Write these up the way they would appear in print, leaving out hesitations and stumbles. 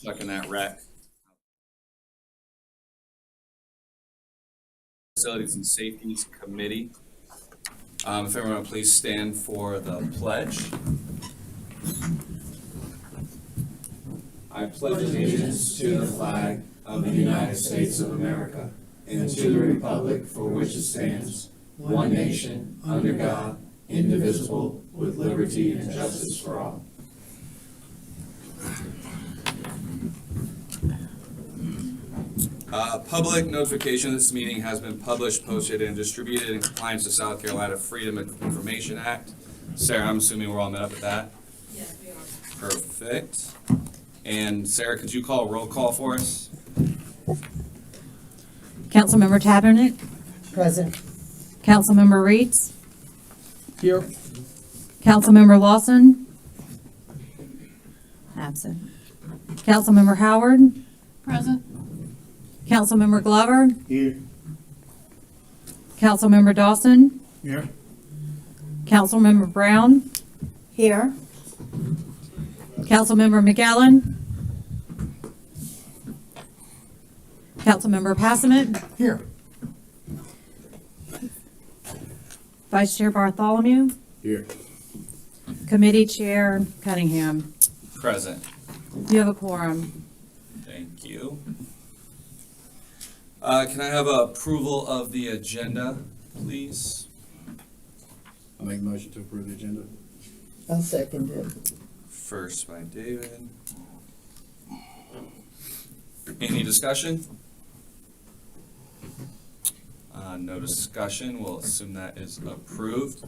stuck in that wreck. Facilities and Safeties Committee. If everyone would please stand for the pledge. I pledge allegiance to the flag of the United States of America and to the republic for which it stands, one nation, under God, indivisible, with liberty and justice for all. Public notification of this meeting has been published, posted, and distributed in compliance with South Carolina Freedom of Information Act. Sarah, I'm assuming we're all met up with that? Yes, we are. Perfect. And Sarah, could you call a roll call for us? Councilmember Tabernick, Present. Councilmember Reeds, Here. Councilmember Lawson, absent. Councilmember Howard, Present. Councilmember Glover, Here. Councilmember Dawson, Here. Councilmember Brown, Here. Councilmember McAllen, Councilmember Passament, Here. Vice Chair Bartholomew, Here. Committee Chair Cunningham. Present. You have a quorum. Thank you. Can I have approval of the agenda, please? I'll make a motion to approve the agenda. I'll second it. First by David. Any discussion? No discussion. We'll assume that is approved.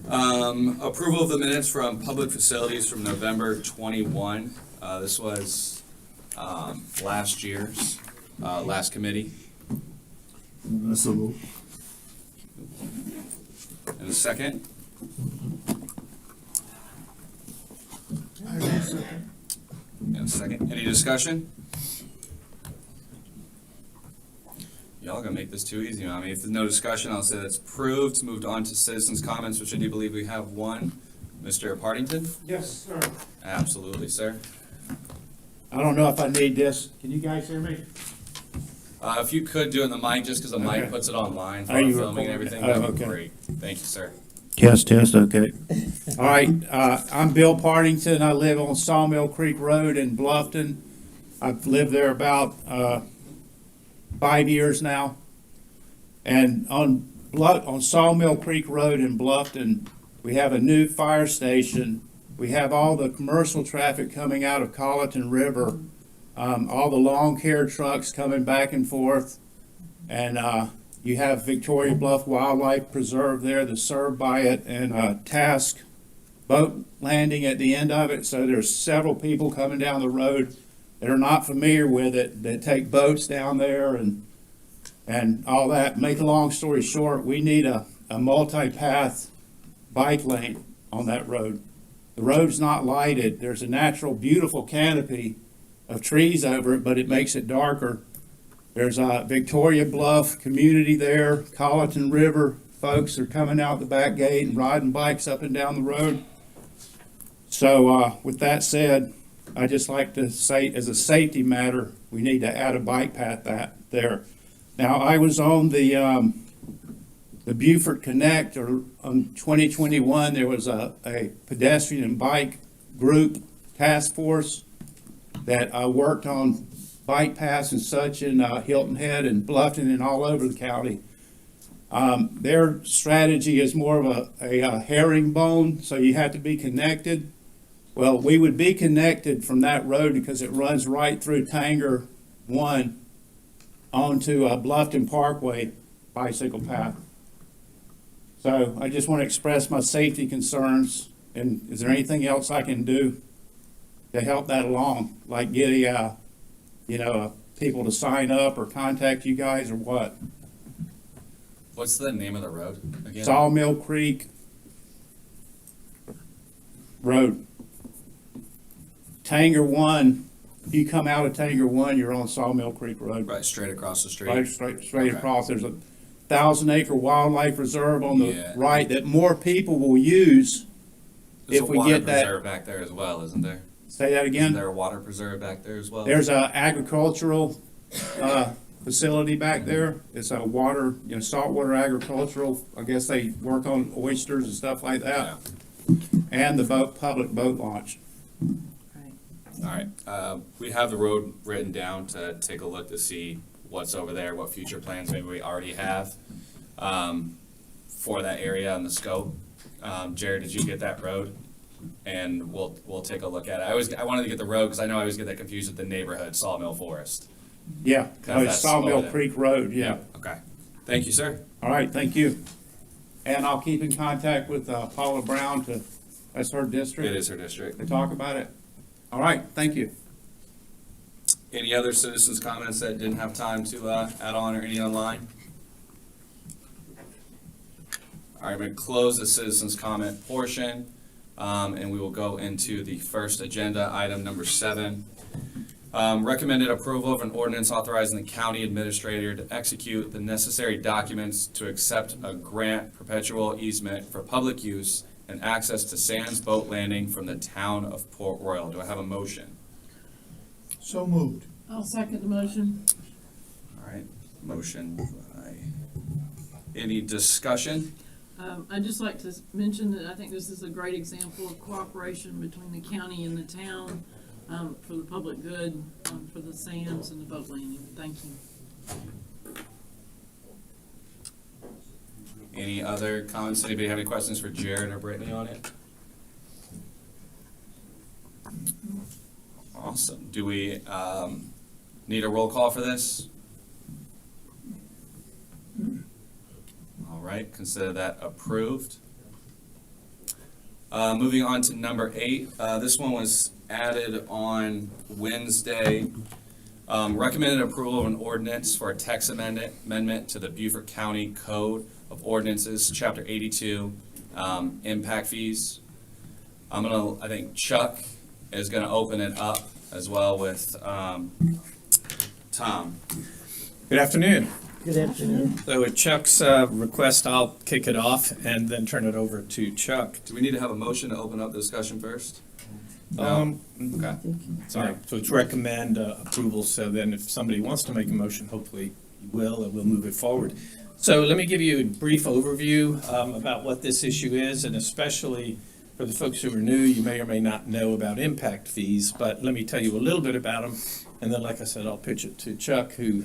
Approval of the minutes from public facilities from November 21. This was last year's last committee. So moved. And a second. And a second. Any discussion? Y'all gonna make this too easy on me. If there's no discussion, I'll say that's approved. Moved on to citizens' comments, which I do believe we have one. Mr. Partington? Yes, sir. Absolutely, sir. I don't know if I need this. Can you guys hear me? If you could do it in the mic, just because the mic Okay. puts it online for Are you filming and recording? everything, Oh, that'd be okay. great. Thank you, sir. Test, okay. All right, I'm Bill Partington. I live on Sawmill Creek Road in Bluffton. I've lived there about 5 years now. And on Sawmill Creek Road in Bluffton, we have a new fire station. We have all the commercial traffic coming out of Colleton River, all the lawn care trucks coming back and forth. And you have Victoria Bluff Wildlife Preserve there that's served by it, and Task boat landing at the end of it. So there's several people coming down the road that are not familiar with it, that take boats down there and all that. Make a long story short, we need a multi-path bike lane on that road. The road's not lighted. There's a natural, beautiful canopy of trees over it, but it makes it darker. There's a Victoria Bluff community there. Colleton River folks are coming out the back gate and riding bikes up and down the road. So with that said, I just like to say, as a safety matter, we need to add a bike path there. Now, I was on the Beaufort Connect, or on 2021, there was a pedestrian and bike group task force that worked on bike paths and such in Hilton Head and Bluffton and all over the county. Their strategy is more of a herringbone, so you have to be connected. Well, we would be connected from that road because it runs right through Tanger 1 onto Bluffton Parkway bicycle path. So I just want to express my safety concerns, and is there anything else I can do to help that along? Like get people to sign up or contact you guys or what? What's the name of the road again? Sawmill Creek Road. Tanger 1, if you come out of Tanger 1, you're on Sawmill Creek Road. Right, straight across the street. Right, straight Okay. across. There's a 1,000-acre wildlife reserve on the Yeah. right that more people will use There's if a we water get that. preserve back there as well, isn't there? Say that Is again? there a water preserve back there as well? There's a agricultural, facility back there. It's a water, saltwater agricultural. I guess they work on oysters and stuff like Yeah. that. And the public boat launch. All right. We have the road written down to take a look to see what's over there, what future plans maybe we already have for that area and the scope. Jared, did you get that road? And we'll take a look at it. I wanted to get the road because I know I always get that confused with the neighborhood Sawmill Forest. Yeah, Okay, it's that's Sawmill over there. Creek Road, yeah. Okay. Thank you, sir. All right, thank you. And I'll keep in contact with Paula Brown that's her district. It is her district. To talk about it. All right, thank you. Any other citizens' comments that didn't have time to add on or any online? All right, I'm going to close the citizens' comment portion, and we will go into the first agenda item, number 7. Recommended approval of an ordinance authorizing the county administrator to execute the necessary documents to accept a grant perpetual easement for public use and access to Sands Boat Landing from the town of Port Royal. Do I have a motion? So moved. I'll second the motion. All right, motion by, any discussion? I'd just like to mention that I think this is a great example of cooperation between the county and the town for the public good, for the sands and the boat landing. Thank you. Any other comments? Anybody have any questions for Jared or Brittany on it? Awesome. Do we need a roll call for this? All right, consider that approved. Moving on to number 8. This one was added on Wednesday. Recommended approval of an ordinance for a text amendment to the Beaufort County Code of Ordinances, Chapter 82, impact fees. I think Chuck is gonna open it up as well with Tom. Good afternoon. Good afternoon. So at Chuck's request, I'll kick it off and then turn it over to Chuck. Do we need to have a motion to open up the discussion first? Okay. Sorry, so it's recommend approval, so then if somebody wants to make a motion, hopefully you will, and we'll move it forward. So let me give you a brief overview about what this issue is, and especially for the folks who are new, you may or may not know about impact fees, but let me tell you a little bit about them, and then, like I said, I'll pitch it to Chuck, who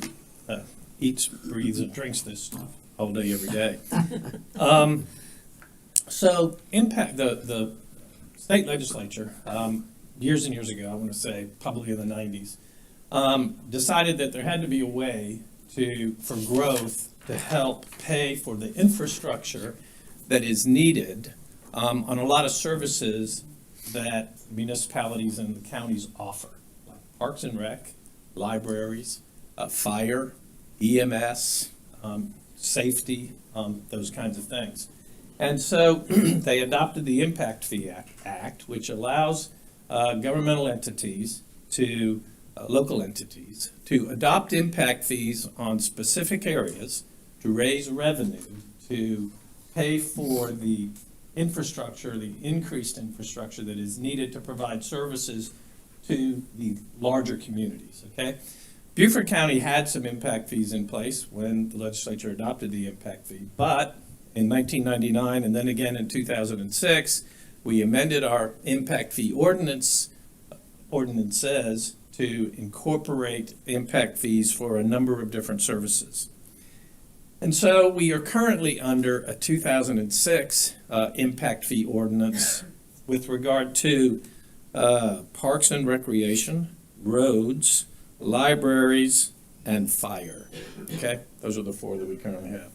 eats, breathes, and drinks this all day, every day. So the state legislature, years and years ago, I want to say probably in the 90s, decided that there had to be a way for growth to help pay for the infrastructure that is needed on a lot of services that municipalities and the counties offer, like Parks and Rec, libraries, fire, EMS, safety, those kinds of things. And so they adopted the Impact Fee Act, which allows governmental entities to, local entities, to adopt impact fees on specific areas to raise revenue, to pay for the infrastructure, the increased infrastructure that is needed to provide services to the larger communities, okay? Beaufort County had some impact fees in place when the legislature adopted the impact fee, but in 1999 and then again in 2006, we amended our impact fee ordinances to incorporate impact fees for a number of different services. And so we are currently under a 2006 impact fee ordinance with regard to parks and recreation, roads, libraries, and fire. Okay, those are the 4 that we currently have.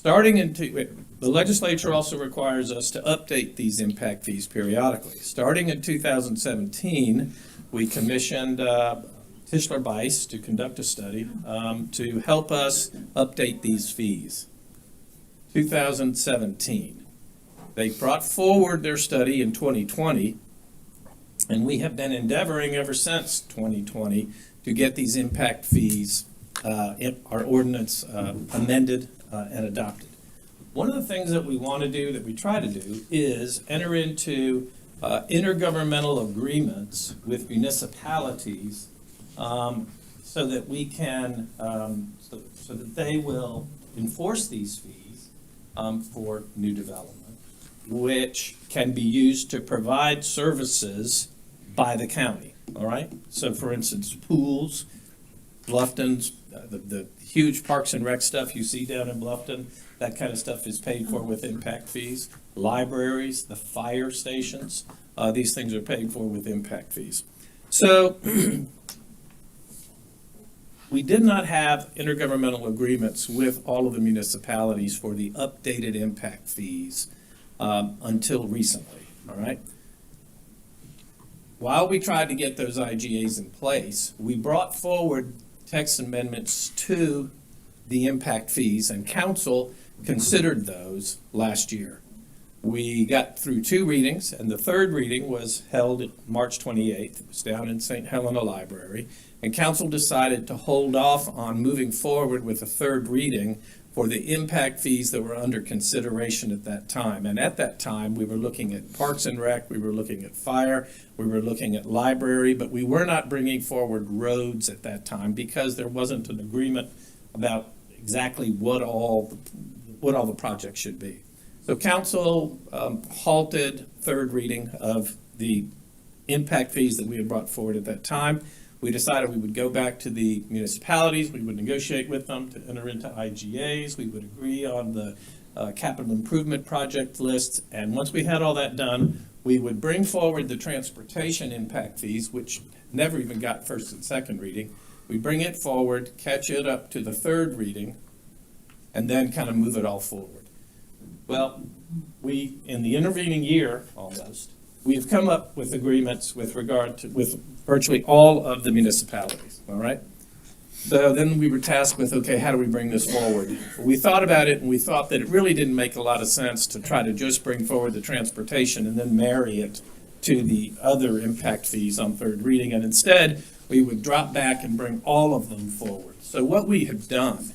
The legislature also requires us to update these impact fees periodically. Starting in 2017, we commissioned Tischler Bice to conduct a study to help us update these fees. 2017. They brought forward their study in 2020, and we have been endeavoring ever since 2020 to get these impact fees, our ordinance amended and adopted. One of the things that we want to do, that we try to do, is enter into intergovernmental agreements with municipalities so that we can, so that they will enforce these fees for new development, which can be used to provide services by the county, all right? So for instance, pools, Bluffton's, the huge Parks and Rec stuff you see down in Bluffton, that kind of stuff is paid for with impact fees. Libraries, the fire stations, these things are paid for with impact fees. So we did not have intergovernmental agreements with all of the municipalities for the updated impact fees until recently, all right? While we tried to get those IGAs in place, we brought forward text amendments to the impact fees, and council considered those last year. We got through 2 readings, and the 3rd reading was held March 28th. It was down in St. Helena Library, and council decided to hold off on moving forward with a 3rd reading for the impact fees that were under consideration at that time. And at that time, we were looking at Parks and Rec, we were looking at fire, we were looking at library, but we were not bringing forward roads at that time because there wasn't an agreement about exactly what all the projects should be. So council halted 3rd reading of the impact fees that we had brought forward at that time. We decided we would go back to the municipalities, we would negotiate with them to enter into IGAs, we would agree on the capital improvement project list, and once we had all that done, we would bring forward the transportation impact fees, which never even got 1st and 2nd reading. We bring it forward, catch it up to the 3rd reading, and then kind of move it all forward. Well, we, in the intervening year, almost, we've come up with agreements with regard to, with virtually all of the municipalities, all right? So then we were tasked with, okay, how do we bring this forward? We thought about it, and we thought that it really didn't make a lot of sense to try to just bring forward the transportation and then marry it to the other impact fees on 3rd reading, and instead, we would drop back and bring all of them forward. So what we have done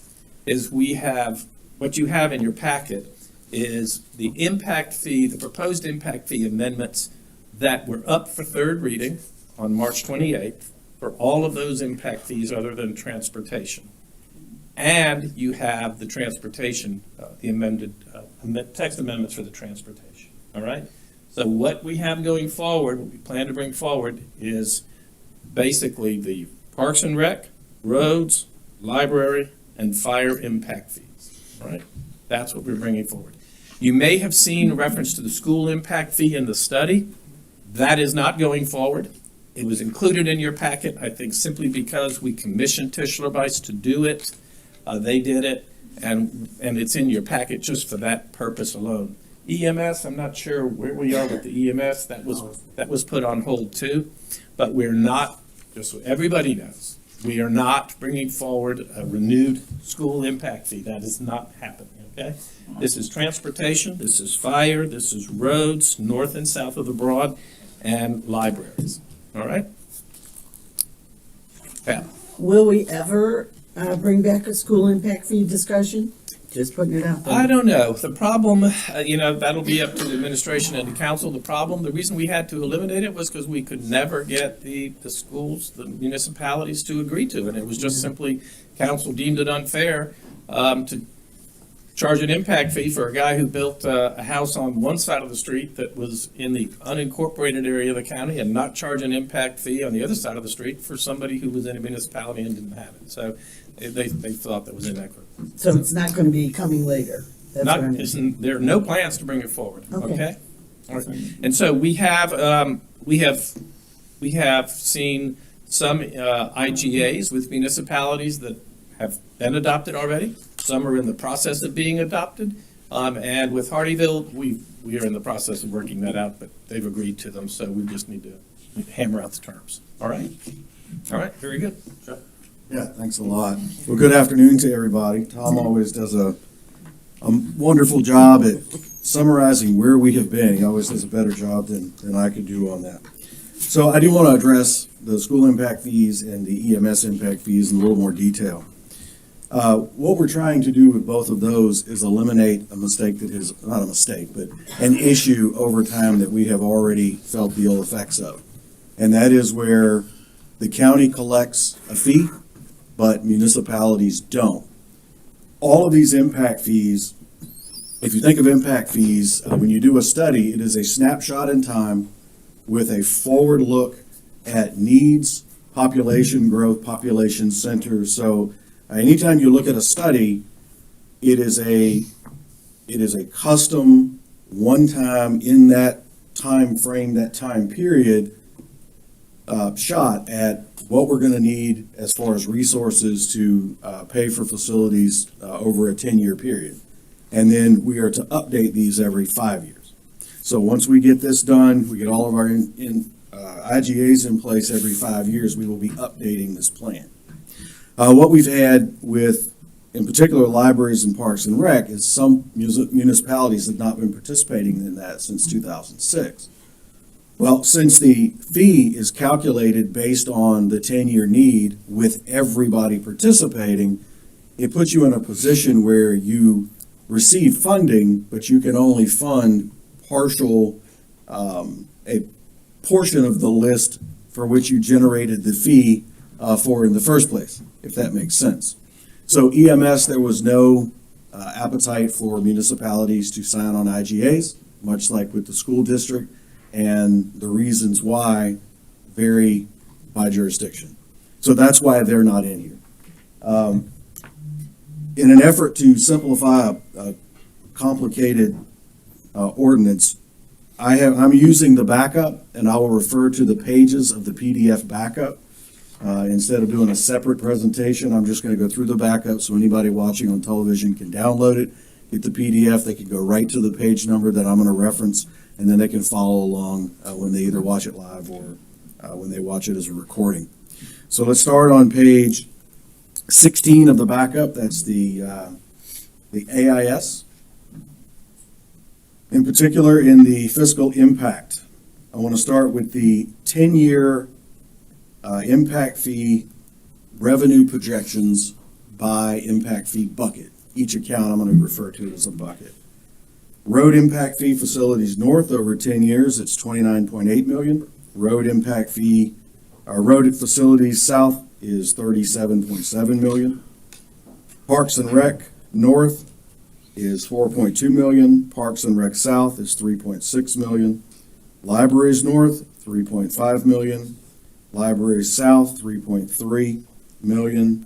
is we have, what you have in your packet is the impact fee, the proposed impact fee amendments that were up for 3rd reading on March 28th for all of those impact fees other than transportation. And you have the transportation, the amended text amendments for the transportation, all right? So what we have going forward, what we plan to bring forward is basically the Parks and Rec, roads, library, and fire impact fees, all right? That's what we're bringing forward. You may have seen reference to the school impact fee in the study. That is not going forward. It was included in your packet, I think, simply because we commissioned Tischler Weiss to do it. They did it, and it's in your packet just for that purpose alone. EMS, I'm not sure where we are with the EMS. That was put on hold too, but we're not, just so everybody knows, we are not bringing forward a renewed school impact fee. That is not happening, okay? This is transportation, this is fire, this is roads, north and south of the Broad, and libraries, all right? Yeah. Will we ever bring back a school impact fee discussion? Just putting it out there. I don't know. The problem, that'll be up to the administration and the council. The reason we had to eliminate it was because we could never get the schools, the municipalities to agree to it. It was just simply, council deemed it unfair to charge an impact fee for a guy who built a house on one side of the street that was in the unincorporated area of the county and not charge an impact fee on the other side of the street for somebody who was in a municipality and didn't have it. So they thought that was inequitable. So it's not going to be coming later? That's what I mean. There are no plans to bring it forward, Okay. okay? All right. And so we have seen some IGAs with municipalities that have been adopted already. Some are in the process of being adopted. And with Hardyville, we are in the process of working that out, but they've agreed to them, so we just need to hammer out the terms. All right? All right, very good. Sure. Yeah, thanks a lot. Well, good afternoon to everybody. Tom always does a wonderful job at summarizing where we have been. He always does a better job than I could do on that. So I do want to address the school impact fees and the EMS impact fees in a little more detail. What we're trying to do with both of those is eliminate a mistake that is, not a mistake, but an issue over time that we have already felt the ill effects of. And that is where the county collects a fee, but municipalities don't. All of these impact fees, if you think of impact fees, when you do a study, it is a snapshot in time with a forward look at needs, population growth, population centers. So anytime you look at a study, it is a custom, one time in that time frame, that time period, shot at what we're going to need as far as resources to pay for facilities over a 10-year period. And then we are to update these every 5 years. So once we get this done, we get all of our IGAs in place every 5 years, we will be updating this plan. What we've had with, in particular, libraries and parks and rec is some municipalities have not been participating in that since 2006. Well, since the fee is calculated based on the 10-year need with everybody participating, it puts you in a position where you receive funding, but you can only fund a portion of the list for which you generated the fee for in the first place, if that makes sense. So EMS, there was no appetite for municipalities to sign on IGAs, much like with the school district, and the reasons why vary by jurisdiction. So that's why they're not in here. In an effort to simplify a complicated ordinance, I'm using the backup, and I will refer to the pages of the PDF backup. Instead of doing a separate presentation, I'm just going to go through the backup so anybody watching on television can download it, get the PDF, they can go right to the page number that I'm going to reference, and then they can follow along when they either watch it live or when they watch it as a recording. So let's start on page 16 of the backup. That's the AIS. In particular, in the fiscal impact, I want to start with the 10-year impact fee revenue projections by impact fee bucket. Each account I'm going to refer to as a bucket. Road impact fee facilities north over 10 years, it's 29.8 million. Road impact fee, road facilities south is 37.7 million. Parks and Rec north is 4.2 million. Parks and Rec south is 3.6 million. Libraries north, 3.5 million. Libraries south, 3.3 million.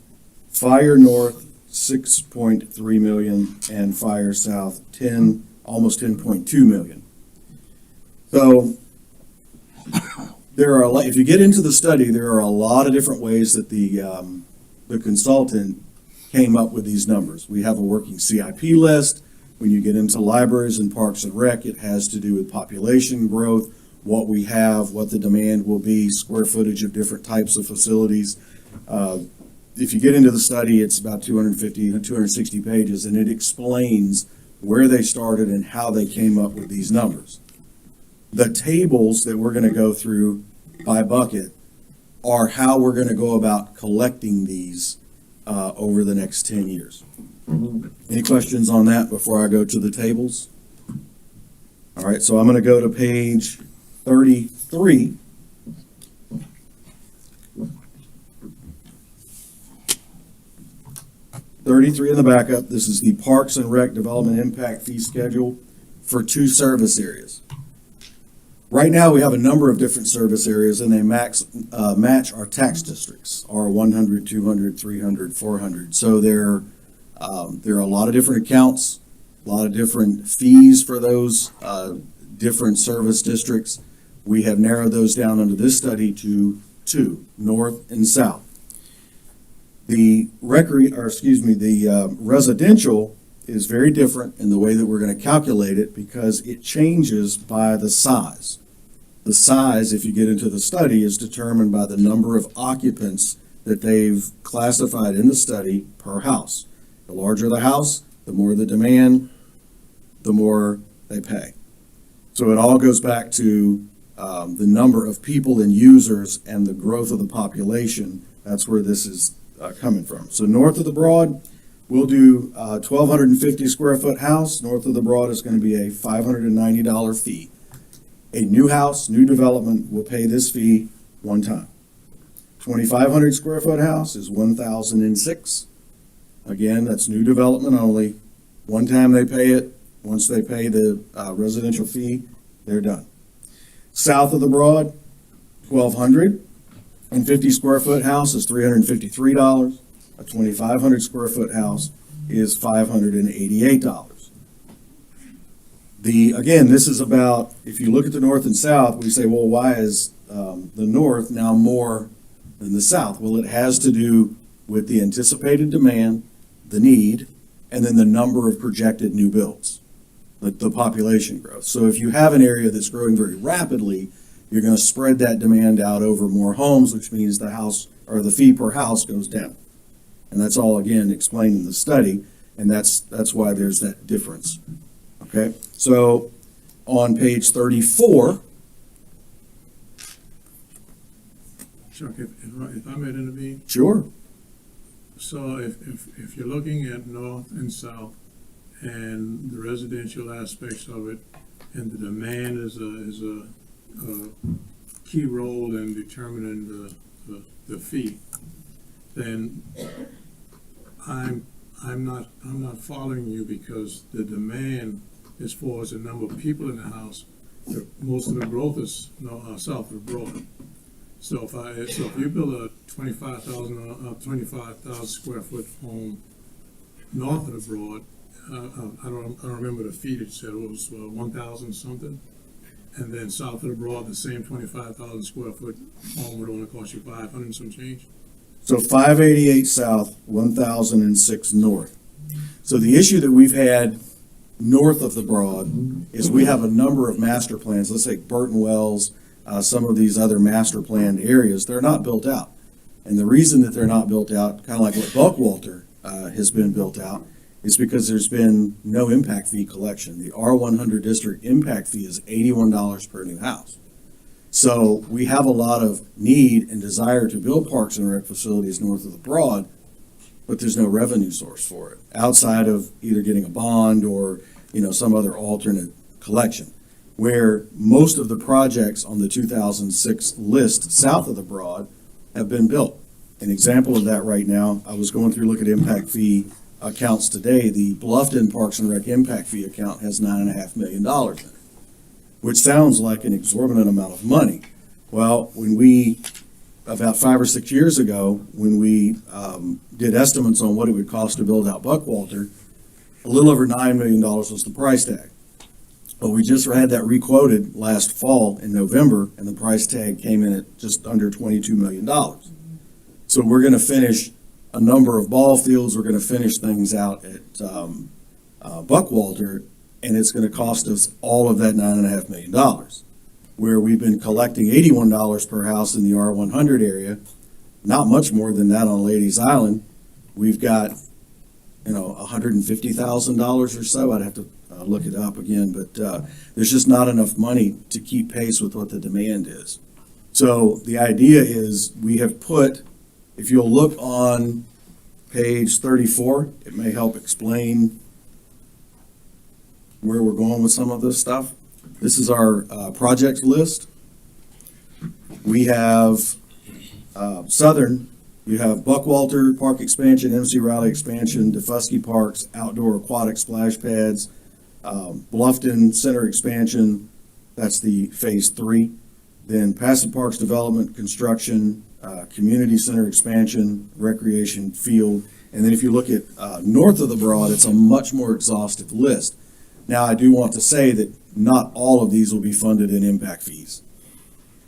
Fire north, 6.3 million, and fire south, almost 10.2 million. So there are if you get into the study, there are a lot of different ways that the consultant came up with these numbers. We have a working CIP list. When you get into libraries and parks and rec, it has to do with population growth, what we have, what the demand will be, square footage of different types of facilities. If you get into the study, it's about 250, 260 pages, and it explains where they started and how they came up with these numbers. The tables that we're going to go through by bucket are how we're going to go about collecting these over the next 10 years. Any questions on that before I go to the tables? All right, so I'm going to go to page 33. In the backup, this is the Parks and Rec Development Impact Fee Schedule for 2 service areas. Right now, we have a number of different service areas, and they match our tax districts, our 100, 200, 300, 400. So there are a lot of different accounts, a lot of different fees for those different service districts. We have narrowed those down under this study to 2, north and south. The residential is very different in the way that we're going to calculate it because it changes by the size. The size, if you get into the study, is determined by the number of occupants that they've classified in the study per house. The larger the house, the more the demand, the more they pay. So it all goes back to the number of people and users and the growth of the population. That's where this is coming from. So north of the Broad, We'll do a 1,250 square foot house. North of the Broad is going to be a $590 fee. A new house, new development will pay this fee one time. 2,500 square foot house is $1,006. Again, that's new development only. One time they pay it. Once they pay the residential fee, they're done. South of the Broad, 1,250 square foot house is $353. A 2,500 square foot house is $588. Again, this is about, if you look at the north and south, we say, well, why is the north now more than the south? Well, it has to do with the anticipated demand, the need, and then the number of projected new builds, the population growth. So if you have an area that's growing very rapidly, you're going to spread that demand out over more homes, which means the house or the fee per house goes down. And that's all, again, explained in the study, and that's why there's that difference. Okay, so on page 34. Chuck, if I may intervene, Sure. so if you're looking at north and south and the residential aspects of it, and the demand is a key role in determining the fee, then I'm not following you, because the demand, as far as the number of people in the house, most of the growth is south of the Broad. So if you build a 25,000 square foot home north of the Broad, I don't remember the fee that said it was 1,000 something, and then south of the Broad, the same 25,000 square foot home would only cost you 500 and some change. So 588 south, 1,006 north. So the issue that we've had north of the Broad is we have a number of master plans. Let's say Burton Wells, some of these other master planned areas, they're not built out. And the reason that they're not built out, kind of like what Buckwalter has been built out, is because there's been no impact fee collection. The R100 district impact fee is $81 per new house. So we have a lot of need and desire to build parks and rec facilities north of the Broad, but there's no revenue source for it outside of either getting a bond or, some other alternate collection. Where most of the projects on the 2006 list south of the Broad have been built. An example of that right now, I was going through, look at impact fee accounts today. The Bluffton Parks and Rec impact fee account has $9.5 million in it, which sounds like an exorbitant amount of money. Well, about 5 or 6 years ago, when we did estimates on what it would cost to build out Buckwalter, a little over $9 million was the price tag. But we just had that requoted last fall in November, and the price tag came in at just under $22 million. So we're going to finish a number of ball fields. We're going to finish things out at Buckwalter, and it's going to cost us all of that $9.5 million. Where we've been collecting $81 per house in the R100 area, not much more than that on Ladies Island. We've got, $150,000 or so. I'd have to look it up again, but there's just not enough money to keep pace with what the demand is. So the idea is we have put, if you'll look on page 34, it may help explain where we're going with some of this stuff. This is our project list. We have Southern, you have Buckwalter Park expansion, MC Riley expansion, DeFusky Parks, outdoor aquatic splash pads, Bluffton Center expansion, that's the phase 3. Then Passive Parks development, construction, community center expansion, recreation field. And then if you look at north of the Broad, it's a much more exhaustive list. Now, I do want to say that not all of these will be funded in impact fees.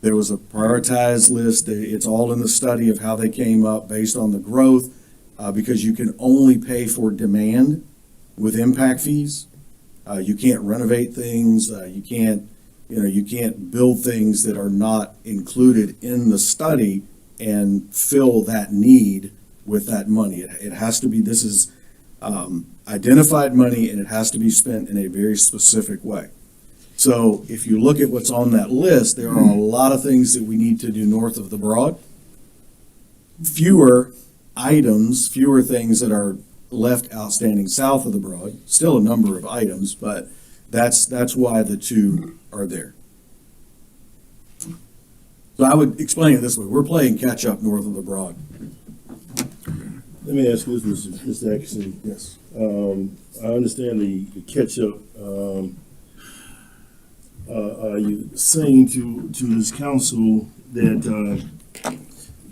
There was a prioritized list. It's all in the study of how they came up based on the growth, because you can only pay for demand with impact fees. You can't renovate things. You can't build things that are not included in the study and fill that need with that money. It has to be, this is identified money, and it has to be spent in a very specific way. So if you look at what's on that list, there are a lot of things that we need to do north of the Broad. Fewer items, fewer things that are left outstanding south of the Broad. Still a number of items, but that's why the two are there. So I would explain it this way. We're playing catch up north of the Broad. Let me ask you this, Mr. Atkinson. Yes. I understand the catch-up. Are you saying to this council that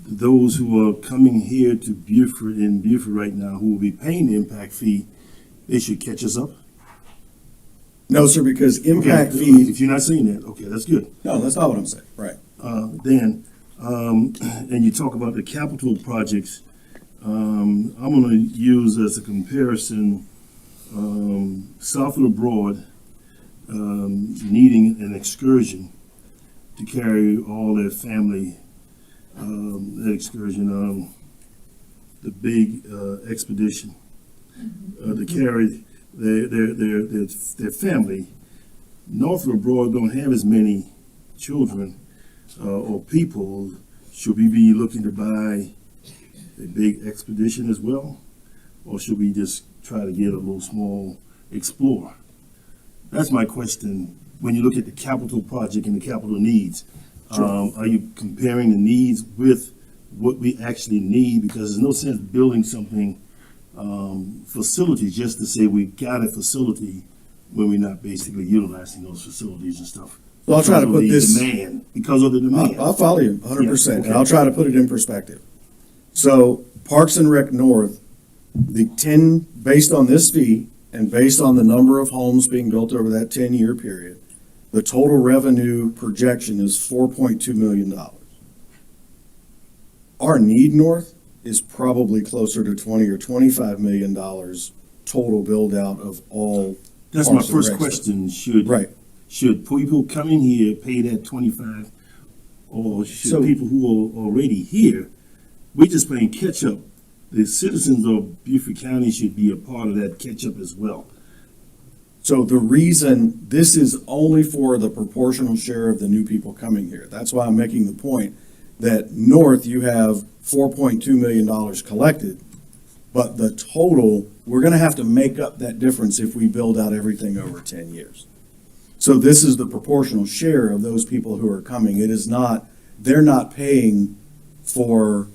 those who are coming here to Beaufort right now, who will be paying the impact fee, they should catch us up? No, sir, because impact Okay, fees. if you're not saying that, okay, that's good. No, that's not what I'm saying. Right. And you talk about the capital projects. I'm going to use as a comparison south of the Broad needing an excursion to carry all their family. That excursion, the big expedition to carry their family. North of the Broad don't have as many children or people. Should we be looking to buy a big expedition as well, or should we just try to get a little small Explorer? That's my question. When you look at the capital project and the capital needs, are you comparing the needs with what we actually need? Because there's no sense building something, facilities, just to say we got a facility when we're not basically utilizing those facilities and stuff. Well, I'll try to put this. Because of the demand. I'll follow you 100%, Yeah, okay. and I'll try to put it in perspective. So Parks and Rec North, the 10, based on this fee and based on the number of homes being built over that 10-year period, the total revenue projection is $4.2 million. Our need north is probably closer to $20 or $25 million total build out of all. That's my Parks and first Rec question. Right. Should people coming here pay that 25, or should So- people who are already here, we're just playing catch up? The citizens of Beaufort County should be a part of that catch up as well. So the reason this is only for the proportional share of the new people coming here. That's why I'm making the point that north you have $4.2 million collected, but the total, we're going to have to make up that difference if we build out everything over 10 years. So this is the proportional share of those people who are coming. It is not, they're not paying for,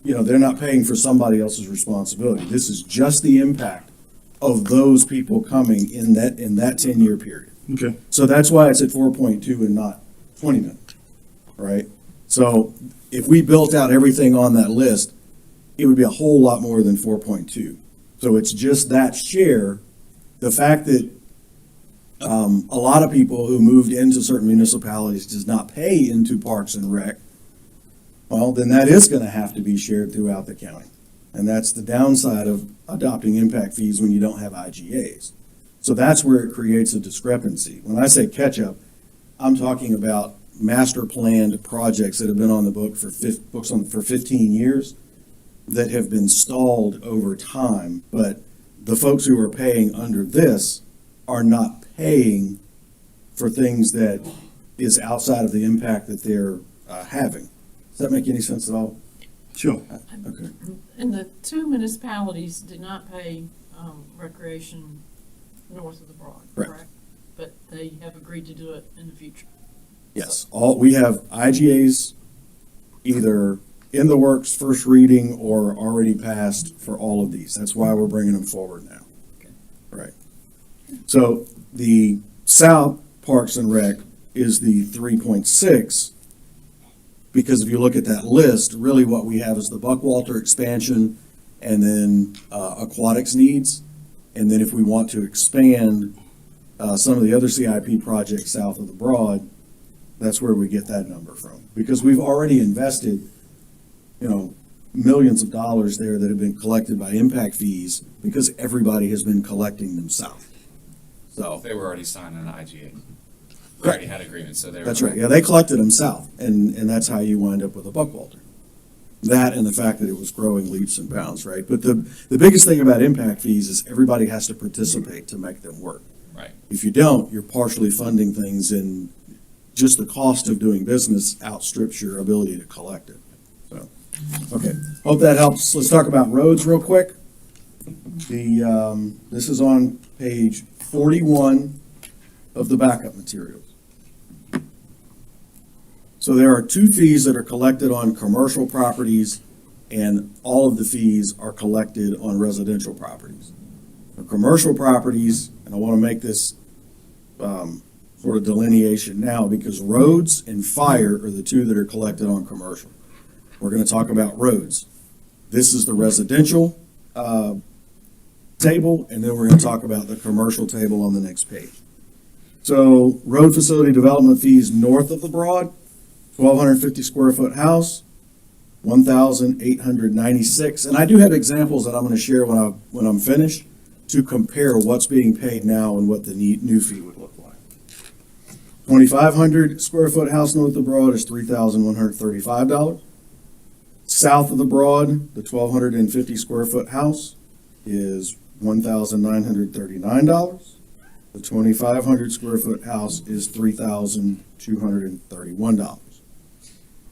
they're not paying for somebody else's responsibility. This is just the impact of those people coming in that 10-year period. Okay. So that's why it's at 4.2 and not 20 million, right? So if we built out everything on that list, it would be a whole lot more than 4.2. So it's just that share. The fact that a lot of people who moved into certain municipalities does not pay into Parks and Rec, well, then that is going to have to be shared throughout the county. And that's the downside of adopting impact fees when you don't have IGAs. So that's where it creates a discrepancy. When I say catch up, I'm talking about master planned projects that have been on the book for 15 years that have been stalled over time. But the folks who are paying under this are not paying for things that is outside of the impact that they're having. Does that make any sense at all? Sure. Okay. And the two municipalities did not pay recreation north of the Broad, Correct. correct? But they have agreed to do it in the future. Yes, we have IGAs either in the works, first reading, or already passed for all of these. That's why we're bringing them forward now. Okay. Right. So the South Parks and Rec is the 3.6, because if you look at that list, really what we have is the Buckwalter expansion and then aquatics needs. And then if we want to expand some of the other CIP projects south of the Broad, that's where we get that number from. Because we've already invested, millions of dollars there that have been collected by impact fees because everybody has been collecting them south. So, They were already signed an IGA. They already had agreements, so they were. that's right. Yeah, they collected them south, and that's how you wind up with a Buckwalter. That and the fact that it was growing leaps and bounds, right? But the biggest thing about impact fees is everybody has to participate to make them work. Right. If you don't, you're partially funding things, and just the cost of doing business outstrips your ability to collect it. So, okay, hope that helps. Let's talk about roads real quick. This is on page 41 of the backup materials. So there are two fees that are collected on commercial properties, and all of the fees are collected on residential properties. For commercial properties, and I want to make this sort of delineation now, because roads and fire are the two that are collected on commercial. We're going to talk about roads. This is the residential table, and then we're going to talk about the commercial table on the next page. So road facility development fees north of the Broad, 1,250 square foot house, 1,896. And I do have examples that I'm going to share when I'm finished to compare what's being paid now and what the new fee would look like. 2,500 square foot house north of the Broad is $3,135. South of the Broad, the 1,250 square foot house is $1,939. The 2,500 square foot house is $3,231.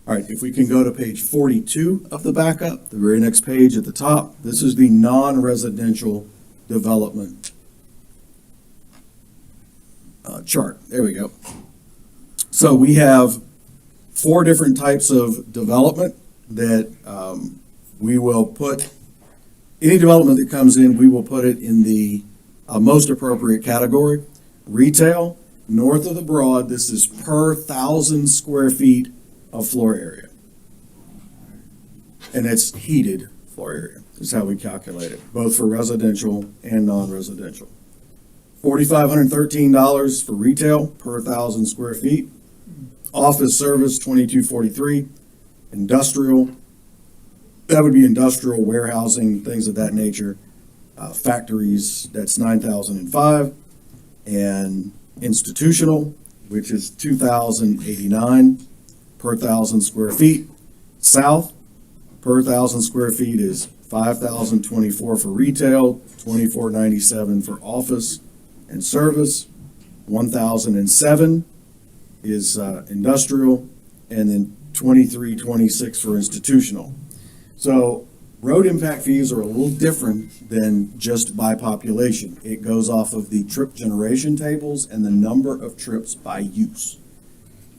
All right, if we can go to page 42 of the backup, the very next page at the top, this is the non-residential development chart. There we go. So we have 4 different types of development that we will put, any development that comes in, we will put it in the most appropriate category. Retail, north of the Broad, this is per 1,000 square feet of floor area. And it's heated floor area, is how we calculate it, both for residential and non-residential. $4,513 for retail per 1,000 square feet. Office service, $2,243. Industrial, that would be industrial warehousing, things of that nature. Factories, that's $9,005. And institutional, which is $2,089 per 1,000 square feet. South, per 1,000 square feet is $5,024 for retail, $2,497 for office and service, $1,007 is industrial, and then $2,326 for institutional. So road impact fees are a little different than just by population. It goes off of the trip generation tables and the number of trips by use.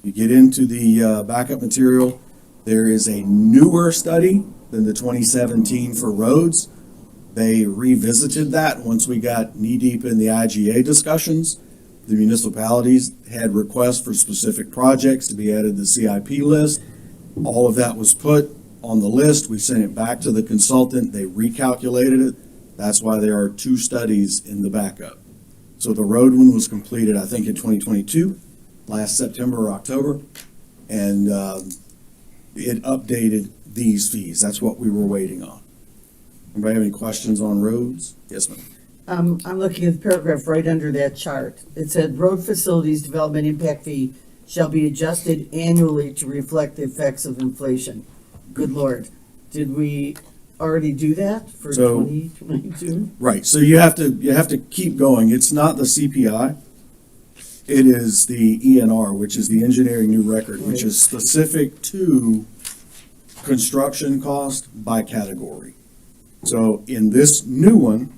You get into the backup material, there is a newer study than the 2017 for roads. They revisited that once we got knee-deep in the IGA discussions. The municipalities had requests for specific projects to be added to the CIP list. All of that was put on the list. We sent it back to the consultant. They recalculated it. That's why there are 2 studies in the backup. So the road one was completed, I think, in 2022, last September or October, and it updated these fees. That's what we were waiting on. Anybody have any questions on roads? Yes, ma'am. I'm looking at the paragraph right under that chart. It said, road facilities development impact fee shall be adjusted annually to reflect the effects of inflation. Good Lord. Did we already do that for So- 2022? Right, so you have to keep going. It's not the CPI. It is the ENR, which is the engineering new record, which is specific to construction cost by category. So in this new one,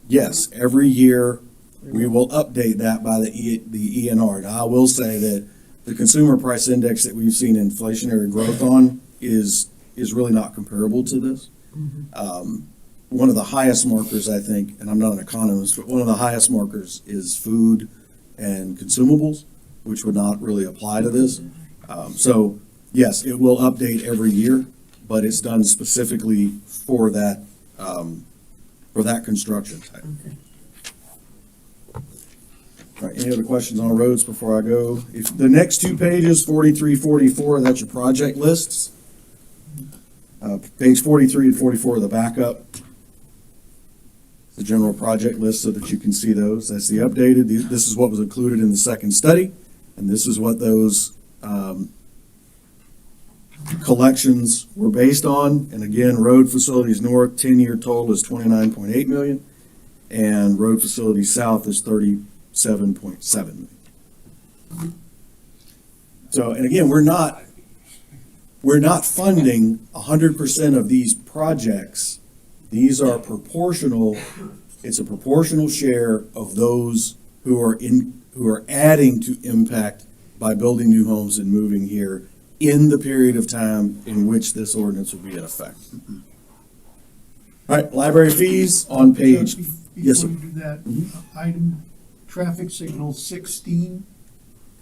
yes, every year we will update that by the ENR. Now, I will say that the consumer price index that we've seen inflationary growth on is really not comparable to this. One of the highest markers, I think, and I'm not an economist, but one of the highest markers is food and consumables, which would not really apply to this. So yes, it will update every year, but it's done specifically for that construction type. All right, any other questions on roads before I go? If the next 2 pages, 43, 44, that's your project lists. Page 43 and 44 of the backup, the general project list so that you can see those. That's the updated. This is what was included in the second study, and this is what those collections were based on. And again, road facilities north, 10-year total is $29.8 million, and road facilities south is $37.7 million. So, and again, we're not funding 100% of these projects These are proportional, it's a proportional share of those who are adding to impact by building new homes and moving here in the period of time in which this ordinance will be in effect. All right, library fees on page, yes, sir. Before you do that, item, traffic signal 16,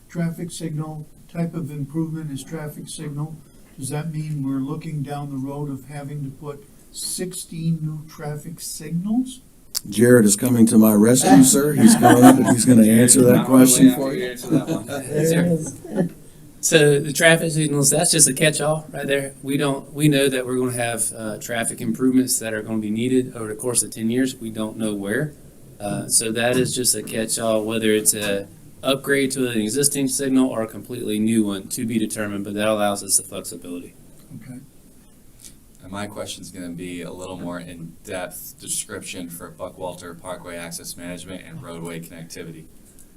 traffic signal, type of improvement is traffic signal. Does that mean we're looking down the road of having to put 16 new traffic signals? Jared is coming to my rescue, sir. He's coming up and he's gonna answer that question for you. Answer that one. There it is. So the traffic signals, that's just a catch-all right there. We know that we're gonna have, traffic improvements that are gonna be needed over the course of 10 years. We don't know where. So that is just a catch-all, whether it's a upgrade to an existing signal or a completely new one to be determined, but that allows us the flexibility. Okay. And my question's gonna be a little more in-depth description for Buckwalter Parkway access management and roadway connectivity.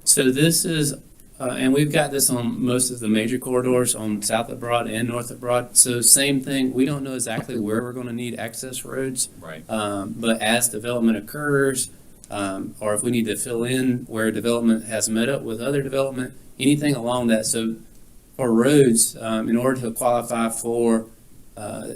So this is, and we've got this on most of the major corridors on South of Broad and North of Broad. So same thing, we don't know exactly where we're gonna need access roads. Right. But as development occurs, or if we need to fill in where development has met up with other development, anything along that. So for roads, in order to qualify for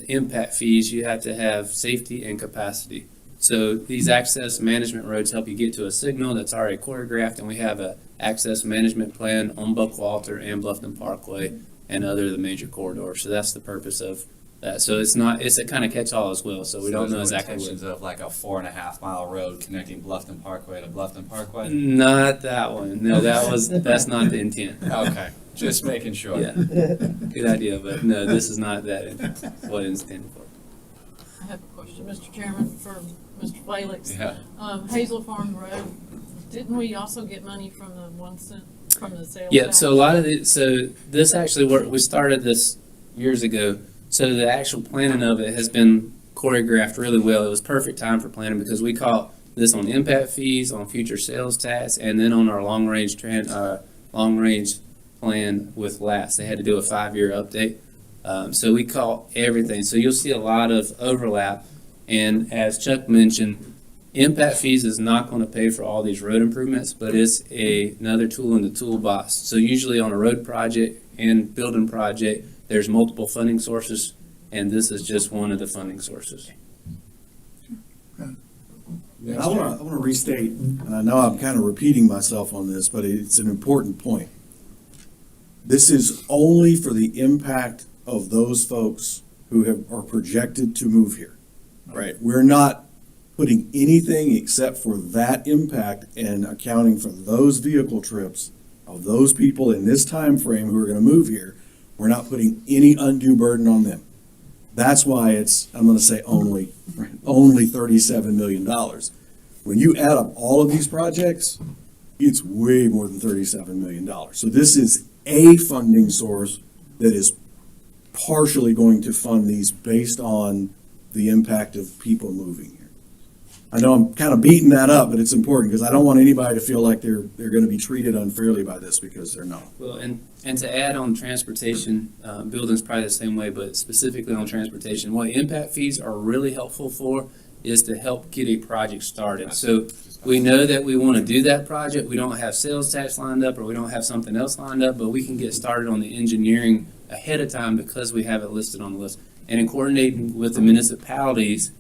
impact fees, you have to have safety and capacity. So these access management roads help you get to a signal that's already choreographed, and we have a access management plan on Buckwalter and Bluffton Parkway and other of the major corridors. So that's the purpose of that. So it's a kind of catch-all as well. So we don't know exactly Intentions what. of like a 4.5 mile road connecting Bluffton Parkway to Bluffton Parkway? Not that one. No, that's not the intent. Okay, just making sure. Yeah, good idea, but no, this is not what it's intended for. I have a question, Mr. Chairman, for Mr. Felix. Yeah. Hazel Farm Road, didn't we also get money from the 1 cent, from the sales Yeah, tax? so a lot of it, so this actually worked, we started this years ago. So the actual planning of it has been choreographed really well. It was perfect time for planning because we caught this on impact fees, on future sales tax, and then on our long range plan with LAST. They had to do a 5-year update. So we caught everything. So you'll see a lot of overlap. And as Chuck mentioned, impact fees is not going to pay for all these road improvements, but it's another tool in the toolbox. So usually on a road project and building project, there's multiple funding sources, and this is just one of the funding sources. And I want to restate, and I know I'm kind of repeating myself on this, but it's an important point. This is only for the impact of those folks who are projected to move here. Right. We're not putting anything except for that impact and accounting for those vehicle trips of those people in this time frame who are going to move here. We're not putting any undue burden on them. That's why I'm going to say only $37 million. When you add up all of these projects, it's way more than $37 million. So this is a funding source that is partially going to fund these based on the impact of people moving here. I know I'm kind of beating that up, but it's important because I don't want anybody to feel like they're going to be treated unfairly by this because they're not. Well, and to add on transportation, building's probably the same way, but specifically on transportation, what impact fees are really helpful for is to help get a project started. So we know that we want to do that project. We don't have sales tax lined up or we don't have something else lined up, but we can get started on the engineering ahead of time because we have it listed on the list. And in coordinating with the municipalities,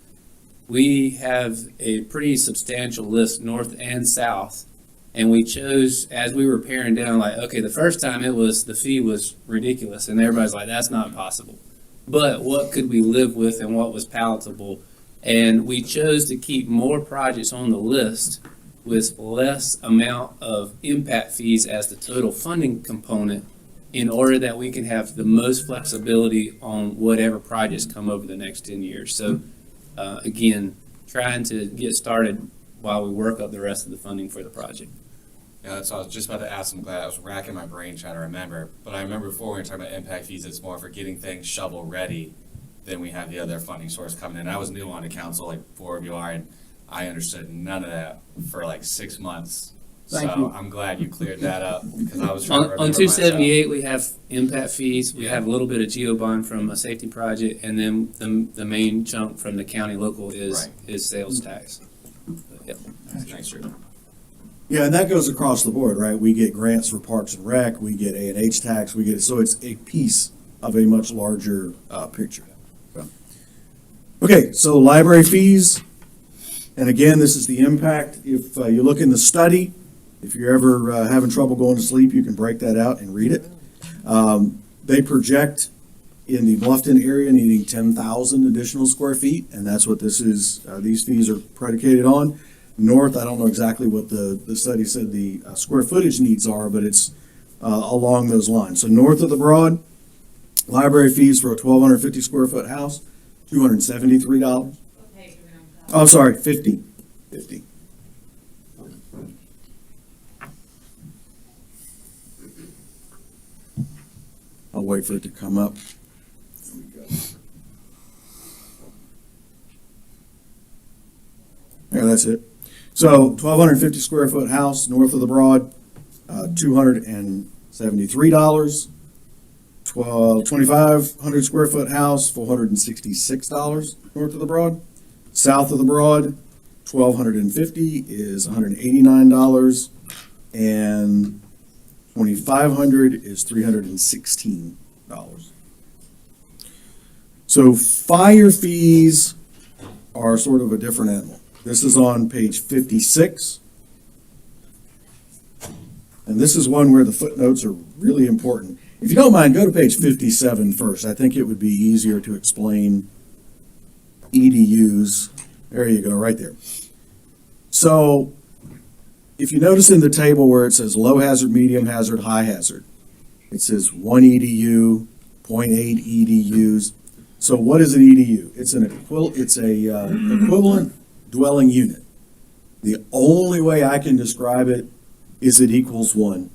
we have a pretty substantial list north and south. And we chose, as we were paring down, like, okay, the first time the fee was ridiculous. And everybody's like, that's not possible. But what could we live with and what was palatable? And we chose to keep more projects on the list with less amount of impact fees as the total funding component in order that we can have the most flexibility on whatever projects come over the next 10 years. So again, trying to get started while we work up the rest of the funding for the project. Yeah, that's what I was just about to ask. I'm glad I was racking my brain trying to remember. But I remember before we were talking about impact fees, it's more for getting things shovel ready. Then we have the other funding source coming in. I was new on the council, like 4 of you are, and I understood none of that for like 6 months. Thank So you. I'm glad you cleared that up because I was trying to On remember 278, we have impact fees. We have a little bit of geo bond from a safety project, and then the main chunk from the county local Right. is sales tax. Yep. myself. Thanks, Drew. Yeah, and that goes across the board, right? We get grants for Parks and Rec, we get A&H tax, so it's a piece of a much larger picture. So. Okay, so library fees, and again, this is the impact. If you look in the study, if you're ever having trouble going to sleep, you can break that out and read it. They project in the Bluffton area needing 10,000 additional square feet, and that's what this is. These fees are predicated on. North, I don't know exactly what the study said the square footage needs are, but it's along those lines. So north of the Broad, library fees for a 1,250 square foot house, $273. Oh, I'm sorry, 50. I'll wait for it to come up. There we go. Yeah, that's it. So 1,250 square foot house north of the Broad, $273. 2,500 square foot house, $466 north of the Broad. South of the Broad, 1,250 is $189, and 2,500 is $316. So fire fees are sort of a different animal. This is on page 56. And this is one where the footnotes are really important. If you don't mind, go to page 57 first. I think it would be easier to explain EDUs. There you go, right there. So if you notice in the table where it says low hazard, medium hazard, high hazard, it says 1 EDU, 0.8 EDUs. So what is an EDU? It's an equivalent dwelling unit. The only way I can describe it is it equals 1.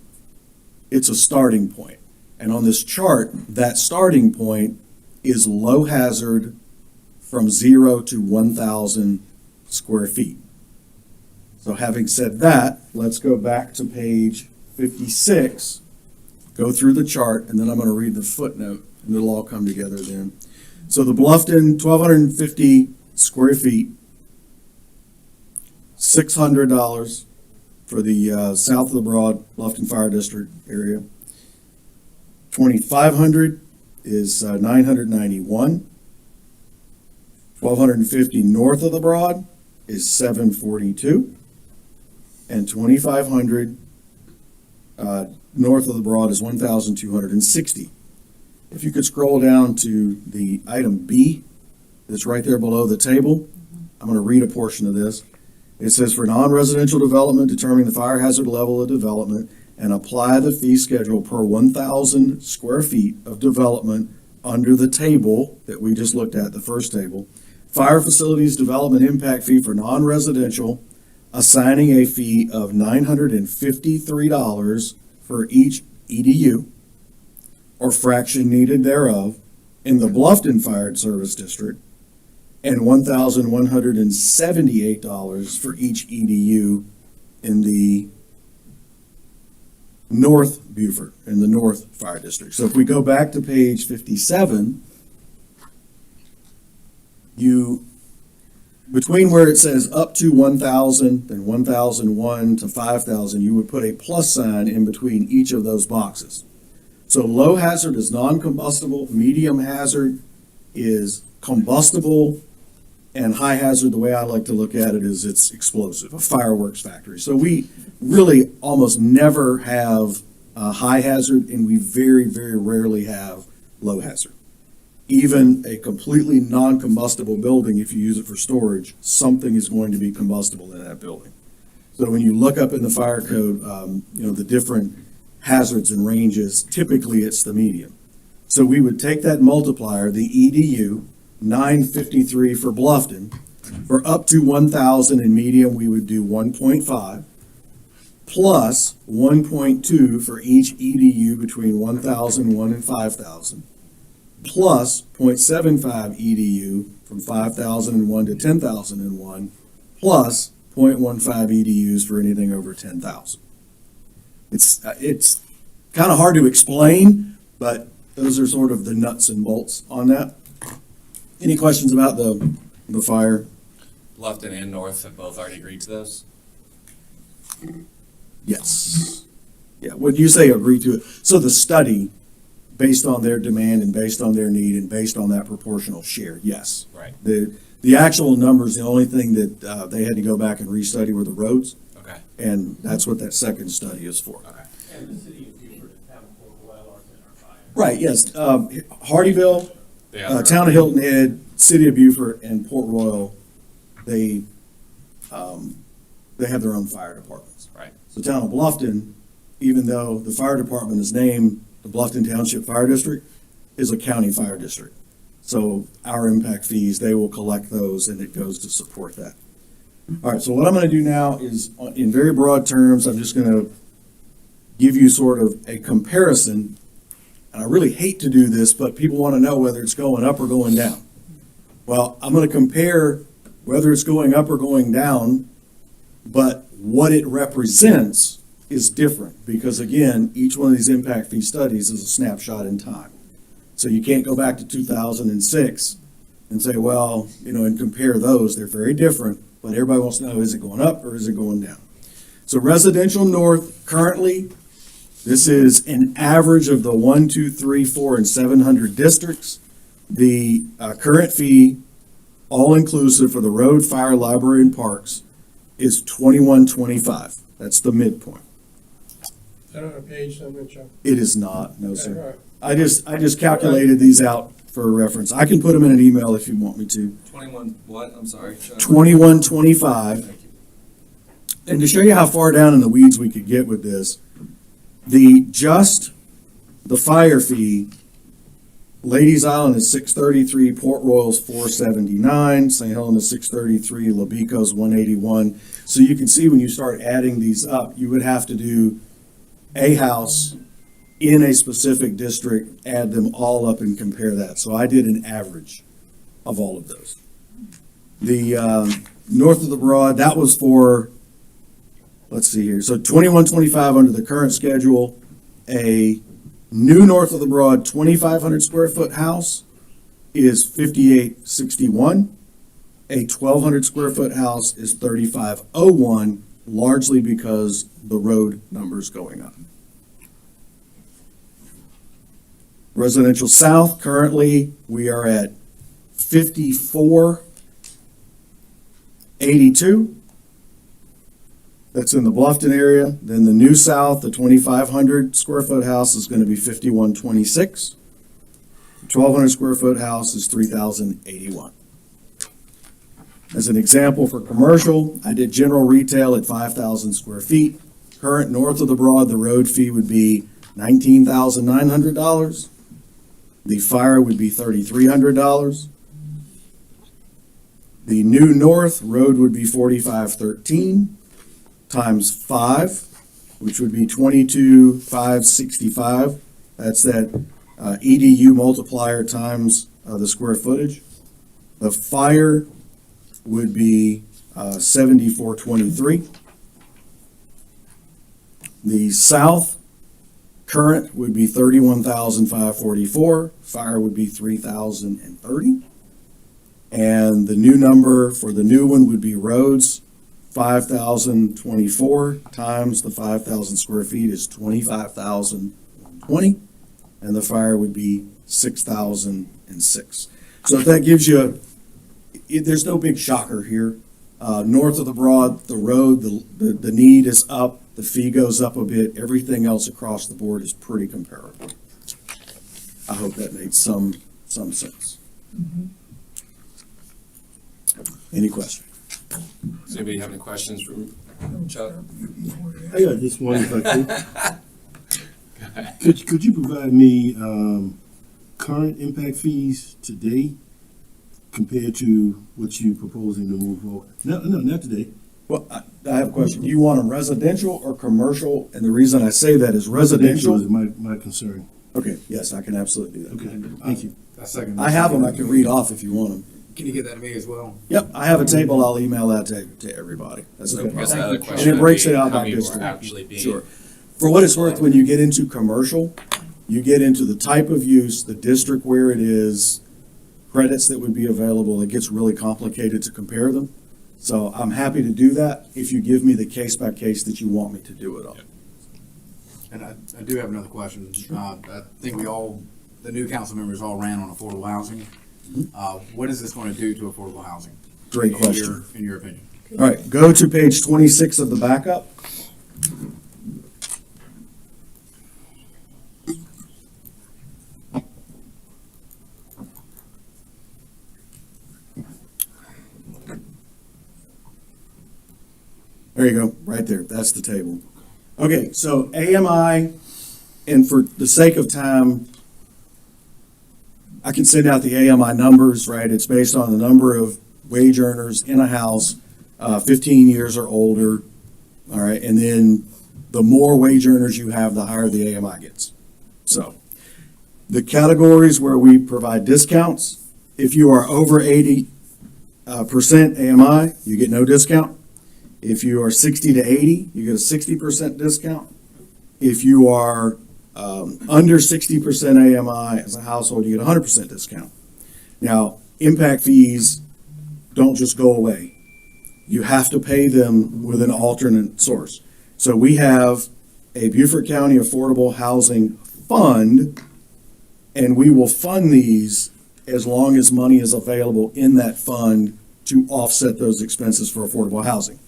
It's a starting point. And on this chart, that starting point is low hazard from 0 to 1,000 square feet. So having said that, let's go back to page 56, go through the chart, and then I'm going to read the footnote, and it'll all come together then. So the Bluffton, 1,250 square feet, $600 for the south of the Broad, Bluffton Fire District area. 2,500 is 991. 1,250 north of the Broad is 742. And 2,500 north of the Broad is 1,260. If you could scroll down to the item B that's right there below the table, I'm going to read a portion of this. It says, for non-residential development, determine the fire hazard level of development and apply the fee schedule per 1,000 square feet of development under the table that we just looked at, the first table. Fire facilities development impact fee for non-residential, assigning a fee of $953 for each EDU or fraction needed thereof in the Bluffton Fire Service District, and $1,178 for each EDU in the North Beaufort, in the North Fire District. So if we go back to page 57, between where it says up to 1,000 and 1,001 to 5,000, you would put a plus sign in between each of those boxes. So low hazard is non-combustible, medium hazard is combustible, and high hazard, the way I like to look at it, is it's explosive, a fireworks factory. So we really almost never have high hazard, and we very, very rarely have low hazard. Even a completely non-combustible building, if you use it for storage, something is going to be combustible in that building. So when you look up in the fire code, the different hazards and ranges, typically it's the medium. So we would take that multiplier, the EDU, 953 for Bluffton. For up to 1,000 in medium, we would do 1.5 plus 1.2 for each EDU between 1,001 and 5,000 plus 0.75 EDU from 5,001 to 10,001 plus 0.15 EDUs for anything over 10,000. It's kind of hard to explain, but those are sort of the nuts and bolts on that. Any questions about the fire? Bluffton and North have both already agreed to those. Yes. Yeah, when you say agree to it, so the study, based on their demand and based on their need and based on that proportional share, yes. Right. The actual numbers, the only thing that they had to go back and restudy were the roads, Okay. and that's what that second study is for. Okay. And the city of Beaufort and Town of Port are in our fire. Right, yes. Hardyville, Yeah. Town of Hilton Head, City of Beaufort, and Port Royal, they have their own fire departments. Right. So Town of Bluffton, even though the fire department is named the Bluffton Township Fire District, is a county fire district. So our impact fees, they will collect those and it goes to support that. All right, so what I'm gonna do now is, in very broad terms, I'm just gonna give you sort of a comparison. And I really hate to do this, but people wanna know whether it's going up or going down. Well, I'm gonna compare whether it's going up or going down, but what it represents is different, because again, each one of these impact fee studies is a snapshot in time. So you can't go back to 2006 and say, well, and compare those. They're very different, but everybody wants to know, is it going up or is it going down? So residential north, currently, this is an average of the 1, 2, 3, 4, and 700 districts. The current fee, all inclusive for the road, fire, library, and parks, is $21.25. That's the midpoint. Is that on a page somewhere, Chuck? It is not, no, sir. All right. I just calculated these out for a reference. I can put them in an email if you want me to. 21 what? I'm sorry. $21.25. Thank you. And to show you how far down in the weeds we could get with this, the fire fee, Ladies Island is $633, Port Royal's $479, St. Helena is $633, Labico's $181. So you can see when you start adding these up, you would have to do a house in a specific district, add them all up and compare that. So I did an average of all of those. The north of the Broad, that was for, let's see here, so $21.25 under the current schedule. A new north of the Broad 2,500 square foot house is $58.61. A 1,200 square foot house is $35.01, largely because the road number's going up. Residential south, currently, we are at $54.82. That's in the Bluffton area. Then the new south, the 2,500 square foot house is going to be $51.26. 1,200 square foot house is $3,081. As an example for commercial, I did general retail at 5,000 square feet. Current north of the Broad, the road fee would be $19,900. The fire would be $3,300. The new north road would be $45.13 times 5, which would be $22,565. That's that EDU multiplier times the square footage. The fire would be $74.23. The south current would be $31,544. Fire would be $3,030. And the new number for the new one would be roads, 5,024 times the 5,000 square feet is 25,020. And the fire would be 6,006. So if that gives you, there's no big shocker here. North of the Broad, the road, the need is up. The fee goes up a bit. Everything else across the board is pretty comparable. I hope that made some sense. Any questions? Does anybody have any questions for Chuck? I got just one if I could. Could you provide me current impact fees today compared to what you're proposing to move forward? No, not today. Well, I have a question. Do you want them residential or commercial? And the reason I say that is residential. Is my concern. Okay, yes, I can absolutely do that. Okay, thank you. I have them. I can read off if you want them. Can you get that to me as well? Yep, I have a table, I'll email that to everybody. That's no I guess the problem. other And question it would breaks be it out how by many district. were actually being. Sure. For what it's worth, when you get into commercial, you get into the type of use, the district where it is, credits that would be available, it gets really complicated to compare them. So I'm happy to do that if you give me the case by case that you want me to do it on. And I do have another question. I think the new council members all ran on affordable housing. What is this going to do to affordable housing? Great question. In your opinion? All right, go to page 26 of the backup. There you go, right there, that's the table. Okay, so AMI, and for the sake of time, I can send out the AMI numbers, right? It's based on the number of wage earners in a house, 15 years or older, all right? And then the more wage earners you have, the higher the AMI gets. So the categories where we provide discounts, if you are over 80% AMI, you get no discount. If you are 60 to 80, you get a 60% discount. If you are under 60% AMI as a household, you get a 100% discount. Now, impact fees don't just go away. You have to pay them with an alternate source. So we have a Beaufort County Affordable Housing Fund, and we will fund these as long as money is available in that fund to offset those expenses for affordable housing.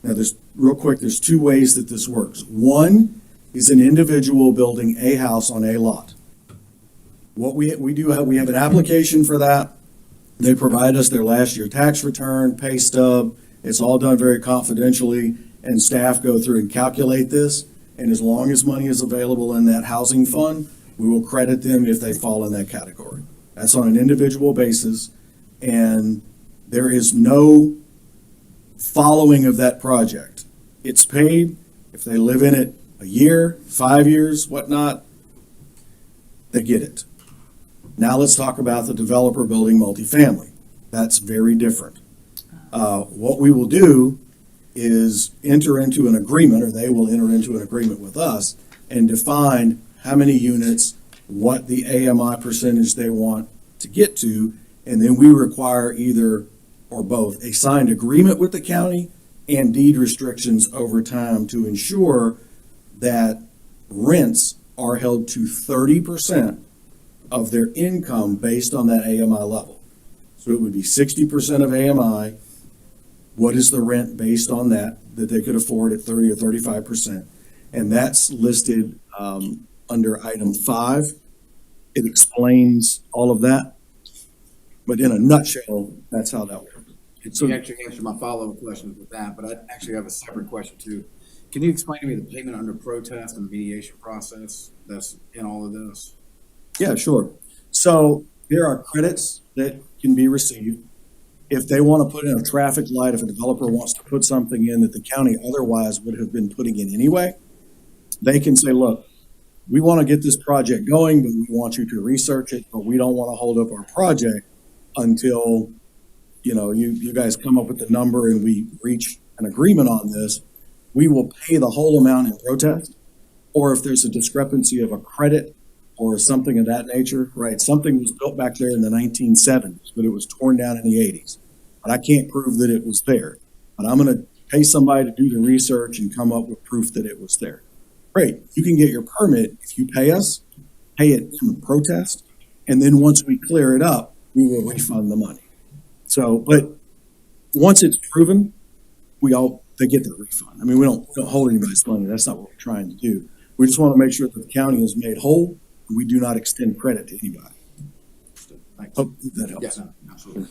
Now, there's two ways that this works. One is an individual building a house on a lot. What we have an application for that. They provide us their last year tax return, pay stub. It's all done very confidentially, and staff go through and calculate this. And as long as money is available in that housing fund, we will credit them if they fall in that category. That's on an individual basis, and there is no following of that project. It's paid. If they live in it a year, 5 years, whatnot, they get it. Now let's talk about the developer building multifamily. That's very different. What we will do is enter into an agreement, or they will enter into an agreement with us and define how many units, what the AMI percentage they want to get to, and then we require either or both a signed agreement with the county and deed restrictions over time to ensure that rents are held to 30% of their income based on that AMI level. So it would be 60% of AMI. What is the rent based on that they could afford at 30 or 35%? And that's listed under item 5. It explains all of that. But in a nutshell, that's how that works. You actually answered my follow-up questions with that, but I actually have a separate question too. Can you explain to me the payment under protest and mediation process that's in all of this? Yeah, sure. So there are credits that can be received. If they want to put in a traffic light, if a developer wants to put something in that the county otherwise would have been putting in anyway, they can say, look, we want to get this project going, but we want you to research it, but we don't want to hold up our project until, you guys come up with the number and we reach an agreement on this. We will pay the whole amount in protest. Or if there's a discrepancy of a credit or something of that nature, right? Something was built back there in the 1970s, but it was torn down in the 80s. But I can't prove that it was there. But I'm going to pay somebody to do the research and come up with proof that it was there. Great. You can get your permit if you pay us, pay it in the protest, and then once we clear it up, we will refund the money. So, but once it's proven, they get their refund. I mean, we don't hold anybody's money. That's not what we're trying to do. We just want to make sure that the county is made whole. We do not extend credit to anybody. Thanks. Hope that helps. Yes, no, absolutely.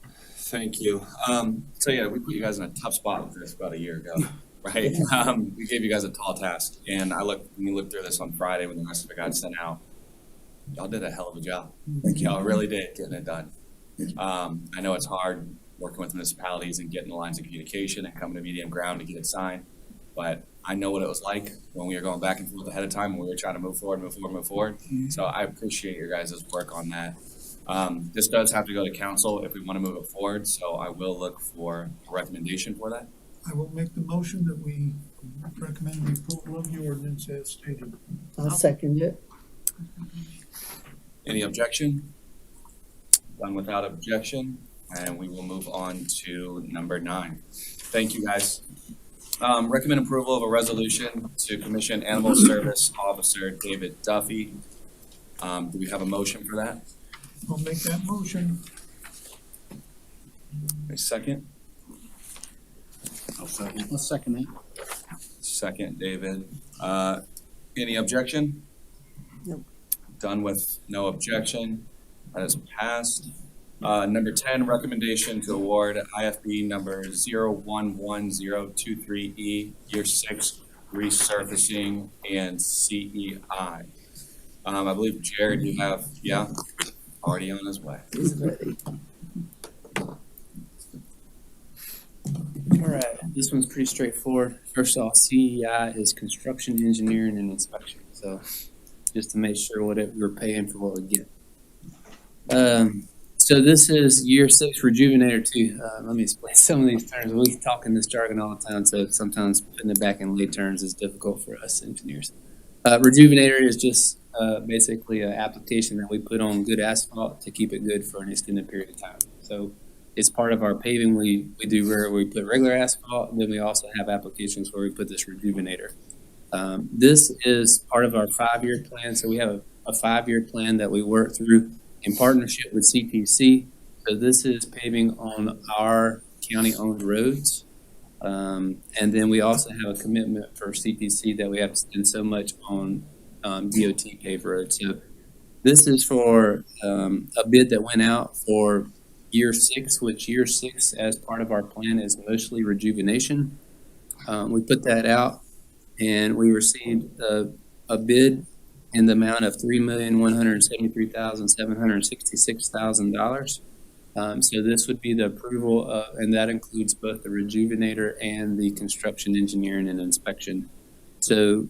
Thank you. So yeah, we put you guys in a tough spot with this about a year ago, right? We gave you guys a tall task, and when we looked through this on Friday when the rest of it got sent out, y'all did a hell of a job. Thank you. Y'all really did getting it done. I know it's hard working with municipalities and getting the lines of communication and coming to medium ground to get it signed, but I know what it was like when we were going back and forth ahead of time when we were trying to move forward. So I appreciate your guys' work on that. This does have to go to council if we want to move it forward, so I will look for a recommendation for that. I will make the motion that we recommend the approval of the ordinance as stated. I'll second it. Any objection? Done without objection, and we will move on to number 9. Thank you, guys. Recommend approval of a resolution to commission Animal Service Officer David Duffy. Do we have a motion for that? I'll make that motion. A second? I'll second. I'll second that. Second, David. Any objection? Nope. Done with no objection. That is passed. Number 10, recommendation to award IFB number 011023E, Year 6, resurfacing and CEI. I believe, Jared, you have, already on his way. He's ready. All right, this one's pretty straightforward. First off, CEI is construction engineering and inspection. So just to make sure what we're paying for what we get. So this is year 6 rejuvenator 2. Let me explain some of these terms. We talk in this jargon all the time, so sometimes putting it back in lay terms is difficult for us engineers. Rejuvenator is just basically an application that we put on good asphalt to keep it good for an extended period of time. So it's part of our paving we do where we put regular asphalt, and then we also have applications where we put this rejuvenator. This is part of our 5-year plan. So we have a 5-year plan that we work through in partnership with CPC. So this is paving on our county-owned roads. And then we also have a commitment for CPC that we have to spend so much on DOT paved roads. So this is for a bid that went out for year 6, which year 6 as part of our plan is mostly rejuvenation. We put that out and we received a bid in the amount of $3,173,766,000. So this would be the approval of, and that includes both the rejuvenator and the construction engineering and inspection. So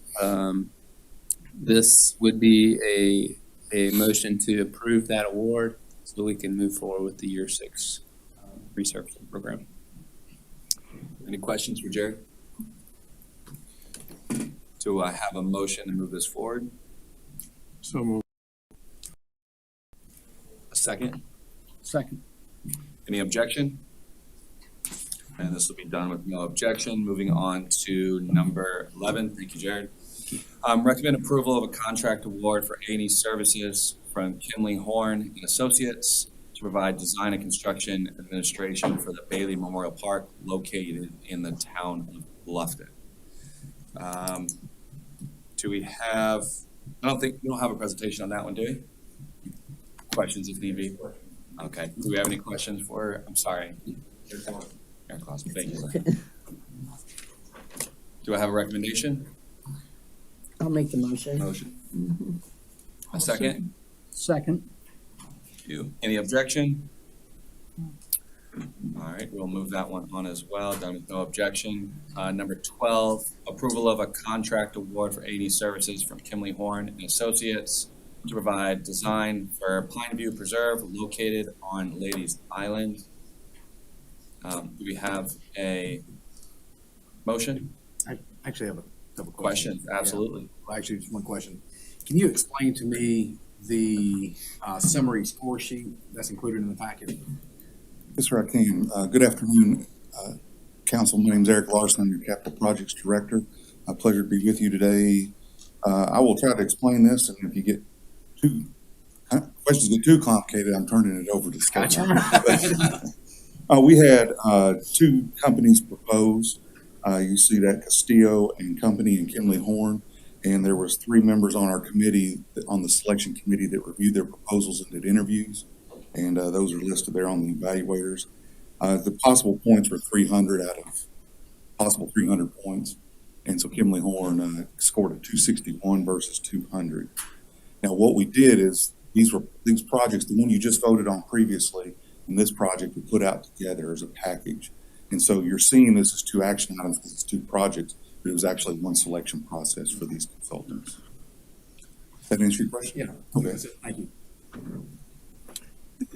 this would be a motion to approve that award so we can move forward with the year 6 resurfacing program. Any questions for Jared? Do I have a motion to move this forward? So moved. A second? Second. Any objection? And this will be done with no objection. Moving on to number 11. Thank you, Jared. Recommend approval of a contract award for A&E services from Kinley Horn and Associates to provide design and construction administration for the Bailey Memorial Park located in the town of Bluffton. Do we have, I don't think, we don't have a presentation on that one, do we? Questions if need be? Okay, do we have any questions for, I'm sorry. Eric Clausen, thank you. Do I have a recommendation? I'll make the motion. Motion. A second? Second. You. Any objection? All right, we'll move that one on as well, done with no objection. Number 12, approval of a contract award for A&E services from Kinley Horn and Associates to provide design for Pine View Preserve located on Ladies Island. Do we have a motion? I actually have a couple Questions? Absolutely. Well, actually, just one question. Can you explain to me the summary score sheet that's included in the packet? Yes, sir, I can. Good afternoon, Council. My name is Eric Larson. I'm your Capital Projects Director. A pleasure to be with you today. I will try to explain this, and if you get questions get too complicated, I'm turning it over to Scott. We had 2 companies propose. You see that Castillo and Company and Kinley Horn, and there was 3 members on our committee, on the selection committee, that reviewed their proposals and did interviews. And those are listed there on the evaluators. The possible points were 300 out of possible 300 points. And so Kinley Horn scored a 261 versus 200. Now, what we did is these projects, the one you just voted on previously, and this project we put out together as a package. And so you're seeing this as 2 action items because it's 2 projects, but it was actually 1 selection process for these consultants. Does that answer your question? Yeah. Okay. Thank you.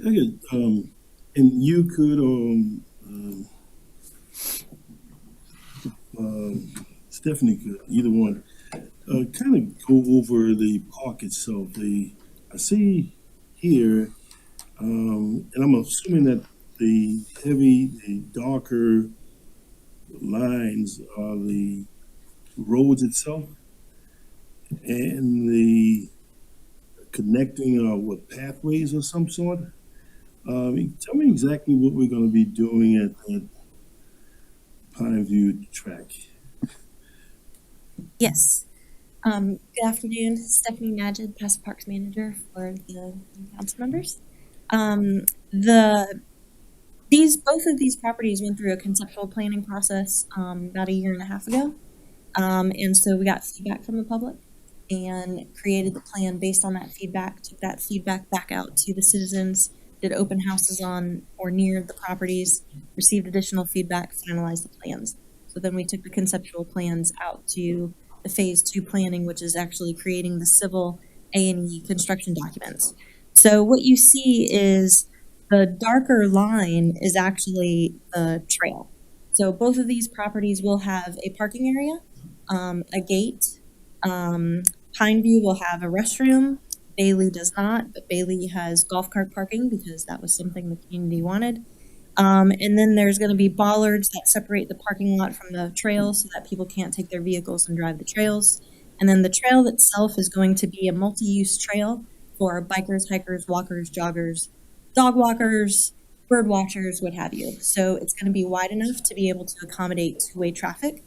and you could, Stephanie could, either one, kind of go over the park itself. I see here, and I'm assuming that the darker lines are the roads itself, and the connecting with pathways of some sort. Tell me exactly what we're going to be doing at that Pine View track. Yes. Good afternoon, Stephanie Najid, past Parks Manager for the council members. Both of these properties went through a conceptual planning process about 1.5 years ago. And so we got feedback from the public and created the plan based on that feedback, took that feedback back out to the citizens, did open houses on or near the properties, received additional feedback, finalized the plans. So then we took the conceptual plans out to the phase 2 planning, which is actually creating the civil A&E construction documents. So what you see is the darker line is actually the trail. So both of these properties will have a parking area, a gate. Pineview will have a restroom. Bailey does not, but Bailey has golf cart parking because that was something the community wanted. And then there's going to be bollards that separate the parking lot from the trail so that people can't take their vehicles and drive the trails. And then the trail itself is going to be a multi-use trail for bikers, hikers, walkers, joggers, dog walkers, bird watchers, what have you. So it's going to be wide enough to be able to accommodate two-way traffic.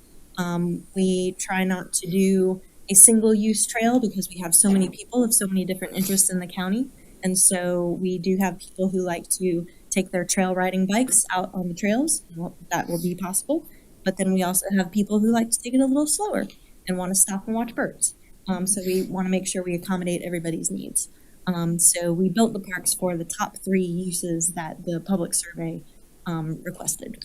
We try not to do a single-use trail because we have so many people of so many different interests in the county. And so we do have people who like to take their trail riding bikes out on the trails. Well, that will be possible. But then we also have people who like to take it a little slower and want to stop and watch birds. So we want to make sure we accommodate everybody's needs. So we built the parks for the top 3 uses that the public survey requested.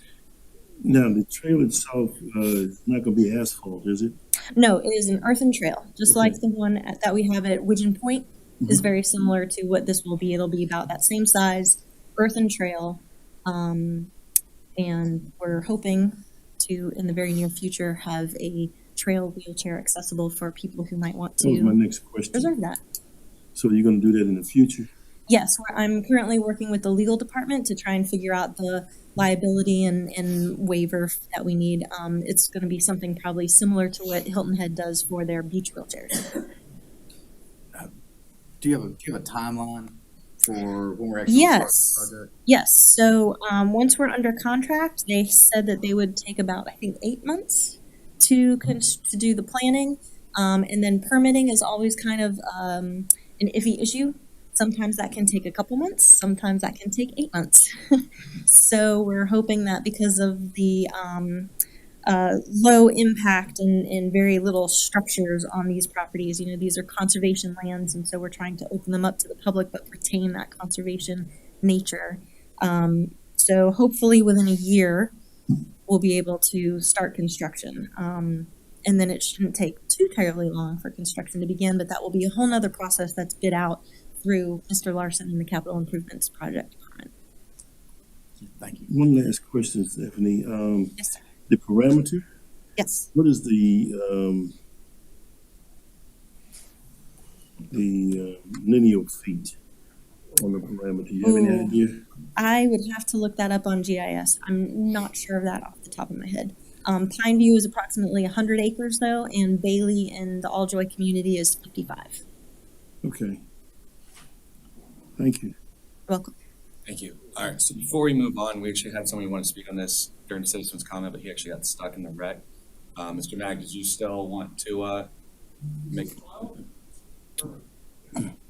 Now, the trail itself is not going to be asphalt, is it? No, it is an earthen trail, just like the one that we have at Widgeon Point is very similar to what this will be. It'll be about that same size, earthen trail, and we're hoping to, in the very near future, have a trail wheelchair accessible for people who might want to. That was my next question. Reserve that. So you're going to do that in the future? Yes, I'm currently working with the legal department to try and figure out the liability and waiver that we need. It's going to be something probably similar to what Hilton Head does for their beach wheelchairs. Do you have a timeline for when we're actually Yes. starting the project? Yes. So once we're under contract, they said that they would take about, I think, 8 months to do the planning. And then permitting is always kind of an iffy issue. Sometimes that can take a couple months. Sometimes that can take 8 months. So we're hoping that because of the low impact and very little structures on these properties, these are conservation lands, and so we're trying to open them up to the public but retain that conservation nature. So hopefully within a year, we'll be able to start construction. And then it shouldn't take too terribly long for construction to begin, but that will be a whole nother process that's bid out through Mr. Larson and the Capital Improvements Project Department. Thank you. One last question, Stephanie. Yes, sir. The parameter? Yes. What is the lineal feet on the parameter? Do you have any idea? I would have to look that up on GIS. I'm not sure of that off the top of my head. Pineview is approximately 100 acres, though, and Bailey and the Alljoy community is 55. Okay. Thank you. Welcome. Thank you. All right, so before we move on, we actually had somebody want to speak on this during the citizen's comment, but he actually got stuck in the wreck. Mr. Mag, did you still want to make?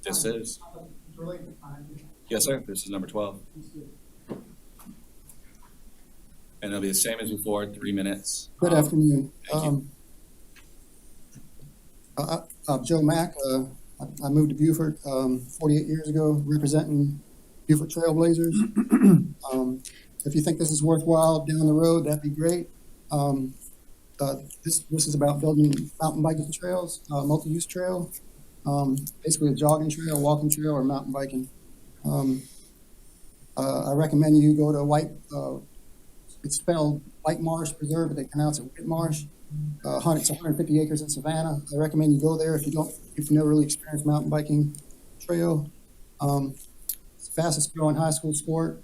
This is. Yes, sir. This is number 12. And it'll be the same as before, 3 minutes. Good afternoon. Thank you. I'm Joe Mack. I moved to Beaufort 48 years ago, representing Beaufort Trailblazers. If you think this is worthwhile down the road, that'd be great. This is about building mountain biking trails, multi-use trail, basically a jogging trail, walking trail, or mountain biking. I recommend you go to it's spelled White Marsh Preserve, but they pronounce it White Marsh. It's 150 acres in Savannah. I recommend you go there if you've never really experienced mountain biking trail. It's the fastest growing high school sport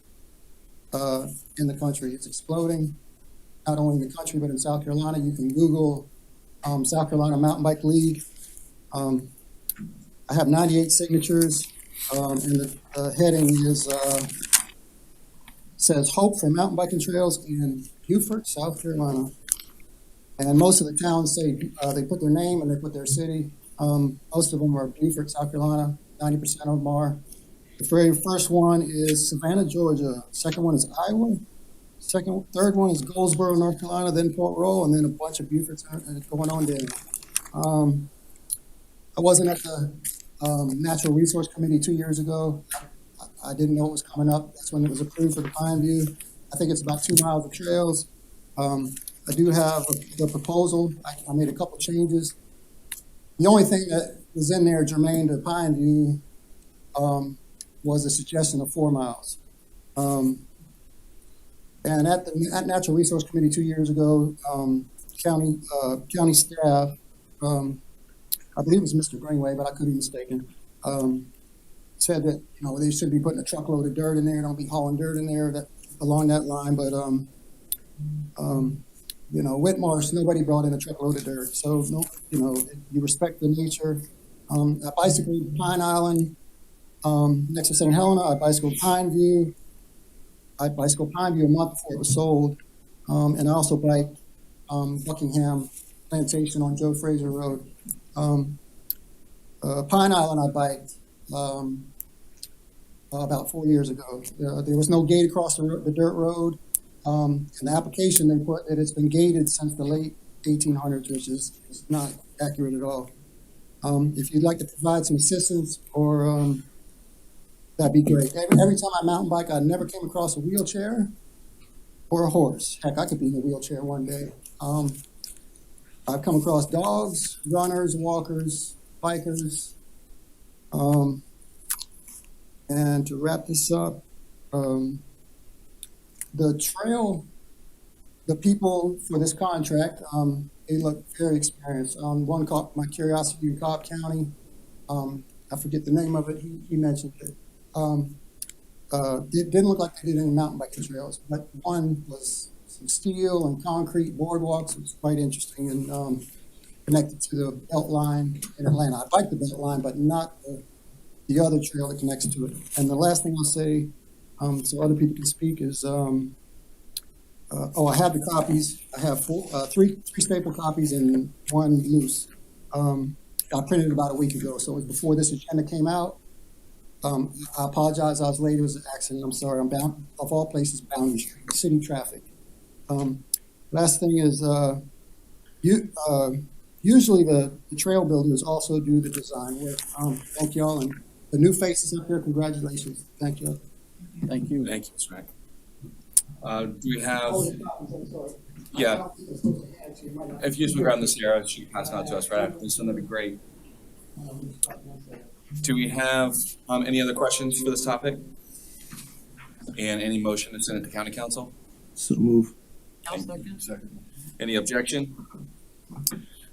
in the country. It's exploding, not only in the country, but in South Carolina. You can Google South Carolina Mountain Bike League. I have 98 signatures, and the heading says Hope for Mountain Biking Trails in Beaufort, South Carolina. And most of the towns say they put their name and they put their city. Most of them are Beaufort, South Carolina. 90% of them are. The very first one is Savannah, Georgia. Second one is Iowa. Third one is Goldsboro, North Carolina, then Fort Royal, and then a bunch of Beauforts going on down. I wasn't at the Natural Resource Committee 2 years ago. I didn't know it was coming up. That's when it was approved for the Pine View. I think it's about 2 miles of trails. I do have the proposal. I made a couple changes. The only thing that was in there germane to Pine View was a suggestion of 4 miles. And at the Natural Resource Committee 2 years ago, county staff, I believe it was Mr. Greenway, but I could be mistaken, said that they should be putting a truckload of dirt in there. Don't be hauling dirt in there along that line. But Whitmarsh, nobody brought in a truckload of dirt. So you respect the nature. I bicycled Pine Island next to St. Helena. I bicycled Pine View. I bicycled Pine View a month before it was sold, and I also biked Buckingham Plantation on Joe Fraser Road. Pine Island I biked about 4 years ago. There was no gate across the dirt road. In the application they put that it's been gated since the late 1800s, which is not accurate at all. If you'd like to provide some assistance, or that'd be great. Every time I mountain bike, I never came across a wheelchair or a horse. Heck, I could be in a wheelchair one day. I've come across dogs, runners, walkers, bikers. And to wrap this up, the trail, the people for this contract, they look very experienced. One caught my curiosity in Cobb County. I forget the name of it. He mentioned it. It didn't look like they did any mountain biking trails, but one was some steel and concrete boardwalks. It was quite interesting and connected to the belt line in Atlanta. I biked the belt line, but not the other trail that connects to it. And the last thing I'll say, so other people can speak, is I have the copies. I have three staple copies and one loose. I printed it about a week ago, so it was before this agenda came out. I apologize, I was late. It was an accident. I'm sorry. I'm bound, of all places, Boundary Street, city traffic. Last thing is, usually the trail builders also do the design work. Thank y'all, and the new faces up there, congratulations. Thank you. Thank you. Thank you, Mr. Mack. Do we have? Yeah. If you just move around this area, she can pass it out to us right after this one. That'd be great. Do we have any other questions for this topic? And any motion to send it to County Council? So move. Second. Any objection?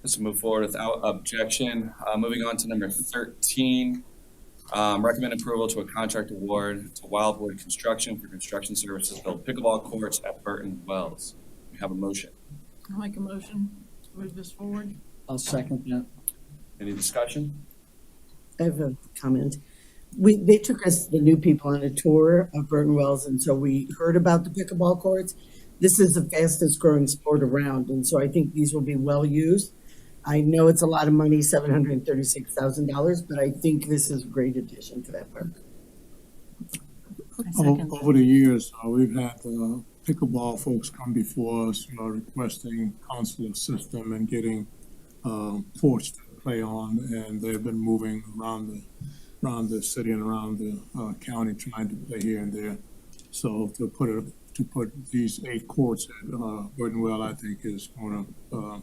Let's move forward without objection. Moving on to number 13. Recommend approval to a contract award to Wildwood Construction for construction services to build pickleball courts at Burton Wells. We have a motion. I'll make a motion to move this forward. I'll second that. Any discussion? I have a comment. They took us, the new people, on a tour of Burton Wells, and so we heard about the pickleball courts. This is the fastest growing sport around, and so I think these will be well used. I know it's a lot of money, $736,000, but I think this is a great addition to that park. Over the years, we've had pickleball folks come before us, requesting council assistance and getting courts to play on, and they've been moving around the city and around the county, trying to play here and there. So to put these 8 courts at Burton Well, I think is going to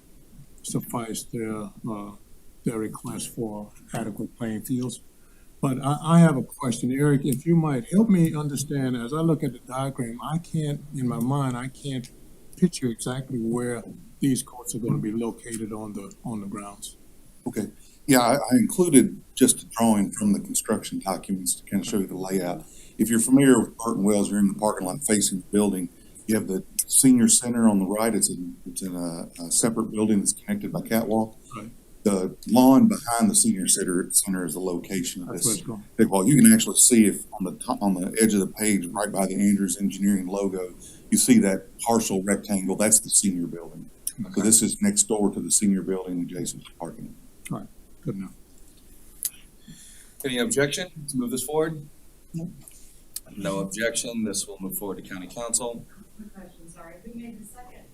suffice their request for adequate playing fields. But I have a question, Eric, if you might help me understand, as I look at the diagram, in my mind, I can't picture exactly where these courts are gonna be located on the grounds. Okay, yeah, I included just a drawing from the construction documents to kind of show you the layout. If you're familiar with Burton Wells, you're in the parking lot facing the building. You have the senior center on the right. It's in a separate building that's connected by catwalk. Right. The lawn behind the senior center is the location of That's where this it's going. big wall. You can actually see if on the top, on the edge of the page, right by the Andrews Engineering logo, you see that partial rectangle. That's the senior building. So this is next door to the senior building adjacent to parking. All right, good enough. Any objection to move this forward? No objection. This will move forward to county council. Quick question, sorry. Who made the second?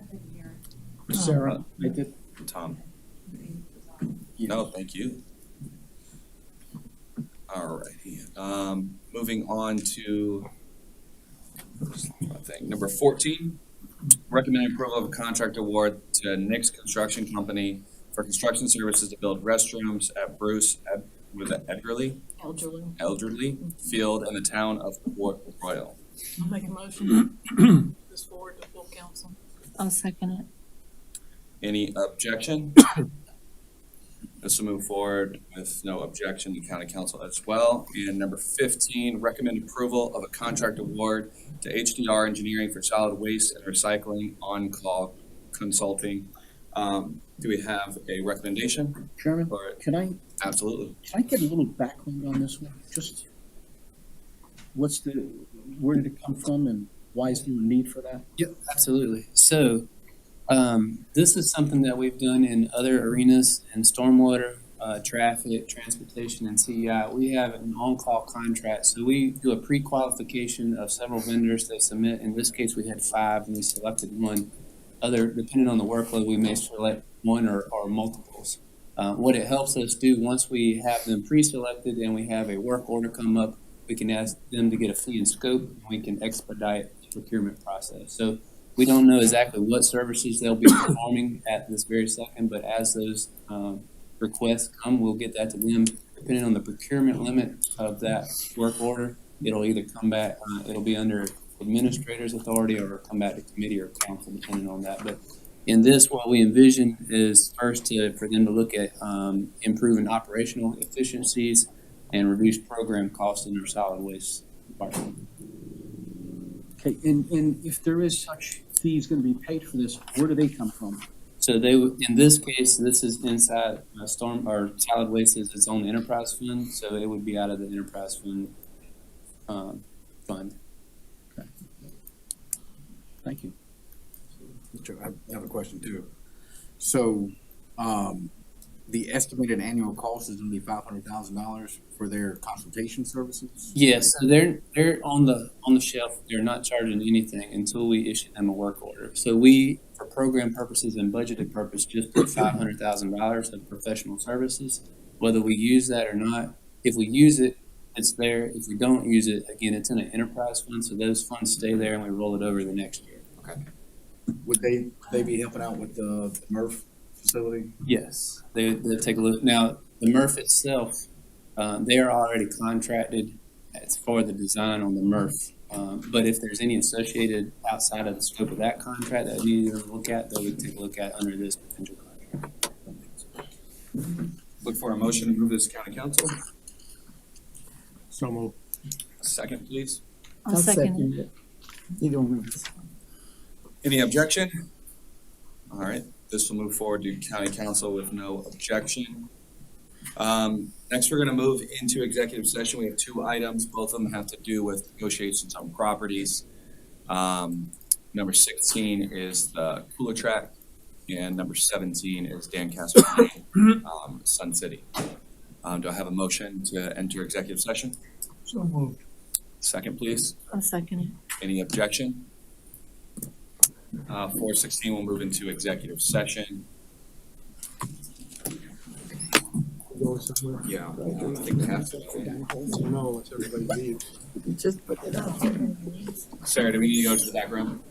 I couldn't hear. Sarah, I did. Tom. No, thank you. All righty. Moving on to, I think, number 14. Recommend approval of a contract award to Nick's Construction Company for construction services to build restrooms at Elderly Field in the town of Port Royal. I'll make a motion to move this forward to full council. I'll second it. Any objection? This will move forward with no objection to county council as well. And number 15, recommend approval of a contract award to HDR Engineering for solid waste and recycling on-call consulting. Do we have a recommendation? Chairman, Absolutely. can I get a little background on this one? Just where did it come from and why is there a need for that? Yep, absolutely. So, this is something that we've done in other arenas in stormwater, traffic, transportation, and CEI. We have an on-call contract. So we do a pre-qualification of several vendors that submit. In this case, we had 5 and we selected one. Depending on the workload, we may select one or multiples. What it helps us do, once we have them pre-selected and we have a work order come up, we can ask them to get a fee and scope, and we can expedite the procurement process. So we don't know exactly what services they'll be performing at this very second, but as those requests come, we'll get that to them. Depending on the procurement limit of that work order, it'll either come back, it'll be under administrator's authority or come back to committee or council, depending on that. But in this, what we envision is first for them to look at improving operational efficiencies and reduce program costs in their solid waste department. Okay, and if there is such fees going to be paid for this, where do they come from? So in this case, this is inside storm or solid waste is its own enterprise fund, so it would be out of the enterprise fund. Okay. Thank you. I have a question too. So, the estimated annual cost is going to be $500,000 for their consultation services? Yes, so they're on the shelf. They're not charging anything until we issue them a work order. So we, for program purposes and budgeted purpose, just put $500,000 of professional services. Whether we use that or not, if we use it, it's there. If we don't use it, again, it's in an enterprise fund, so those funds stay there and we roll it over the next year. Okay. Would they be helping out with the MRF facility? Yes, they'll take a look. Now, the MRF itself, they are already contracted as for the design on the MRF. But if there's any associated outside of the scope of that contract that we need to look at, they would take a look at under this potential contract. Look for a motion to move this to county council. So moved. Second, please. I'll second it. Either one. Any objection? All right, this will move forward to county council with no objection. Next, we're going to move into executive session. We have 2 items. Both of them have to do with negotiations on properties. Number 16 is the cooler track, and number 17 is Dan Castle, Sun City. Do I have a motion to enter executive session? So moved. Second, please. I'll second it. Any objection? 416 will move into executive session. Yeah, I think we have to. No, it's everybody leaves. Just put it out there. Sarah, do we need to go to the back room?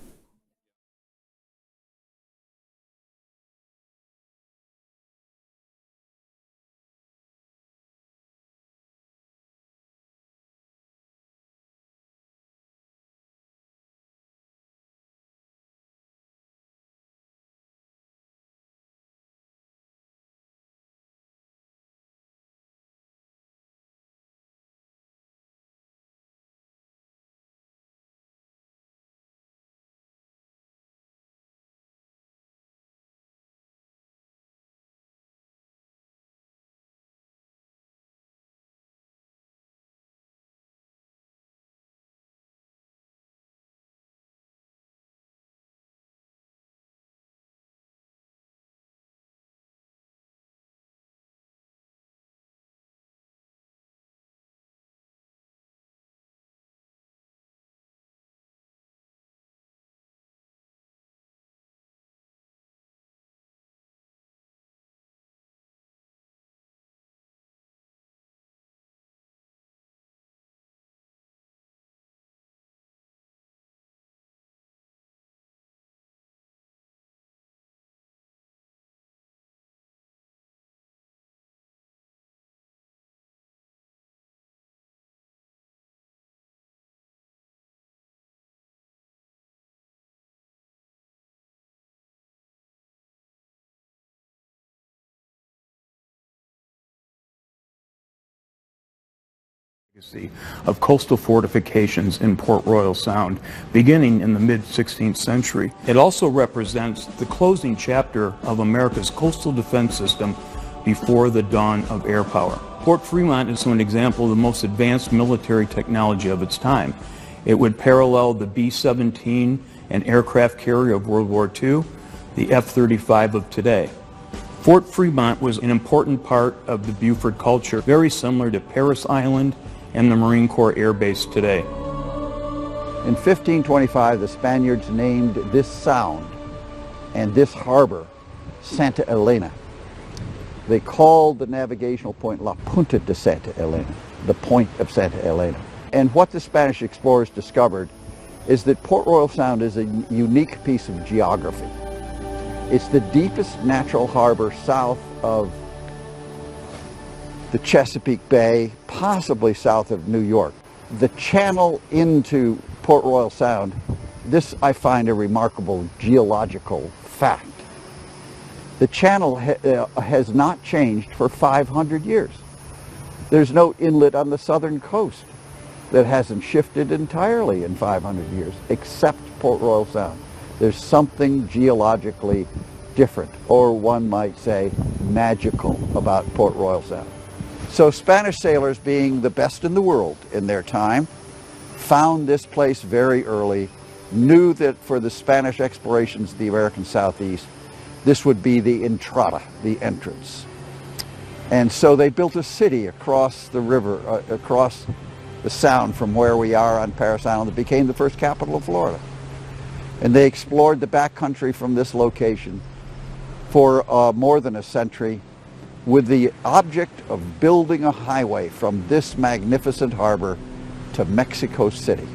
of coastal fortifications in Port Royal Sound, beginning in the mid-16th century. It also represents the closing chapter of America's coastal defense system before the dawn of air power. Fort Fremont is an example of the most advanced military technology of its time. It would parallel the B-17, an aircraft carrier of World War II, the F-35 of today. Fort Fremont was an important part of the Beaufort culture, very similar to Parris Island and the Marine Corps Air Base today. In 1525, the Spaniards named this sound and this harbor Santa Elena. They called the navigational point La Punta de Santa Elena, the point of Santa Elena. And what the Spanish explorers discovered is that Port Royal Sound is a unique piece of geography. It's the deepest natural harbor south of the Chesapeake Bay, possibly south of New York. The channel into Port Royal Sound, this I find a remarkable geological fact. The channel has not changed for 500 years. There's no inlet on the southern coast that hasn't shifted entirely in 500 years, except Port Royal Sound. There's something geologically different, or one might say magical, about Port Royal Sound. So Spanish sailors, being the best in the world in their time, found this place very early, knew that for the Spanish explorations of the American Southeast, this would be the entrada, the entrance. And so they built a city across the river, across the sound from where we are on Parris Island. It became the first capital of Florida. And they explored the backcountry from this location for more than a century with the object of building a highway from this magnificent harbor to Mexico City.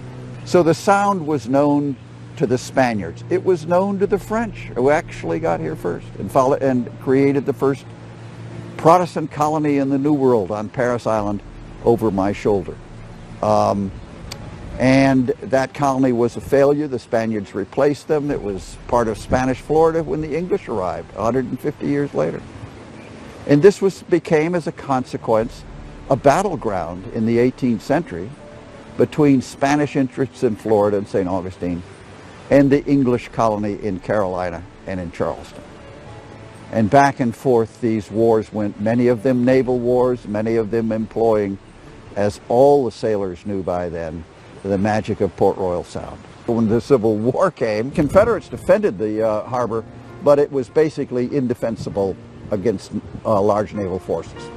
So the Sound was known to the Spaniards. It was known to the French, who actually got here first and created the first Protestant colony in the New World on Parris Island over my shoulder. And that colony was a failure. The Spaniards replaced them. It was part of Spanish Florida when the English arrived 150 years later. And this became, as a consequence, a battleground in the 18th century between Spanish interests in Florida and St. Augustine and the English colony in Carolina and in Charleston. And back and forth these wars went, many of them naval wars, many of them employing, as all the sailors knew by then, the magic of Port Royal Sound. When the Civil War came, Confederates defended the harbor, but it was basically indefensible against large naval forces.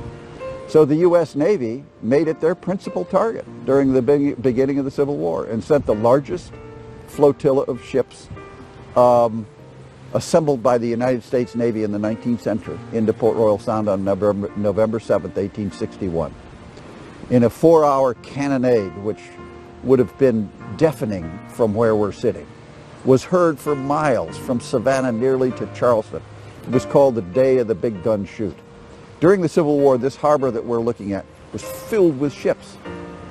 So the U.S. Navy made it their principal target during the beginning of the Civil War and sent the largest flotilla of ships assembled by the United States Navy in the 19th century into Port Royal Sound on November 7th, 1861. In a 4-hour cannonade, which would have been deafening from where we're sitting, was heard for miles from Savannah nearly to Charleston. It was called the Day of the Big Gun Shoot. During the Civil War, this harbor that we're looking at was filled with ships.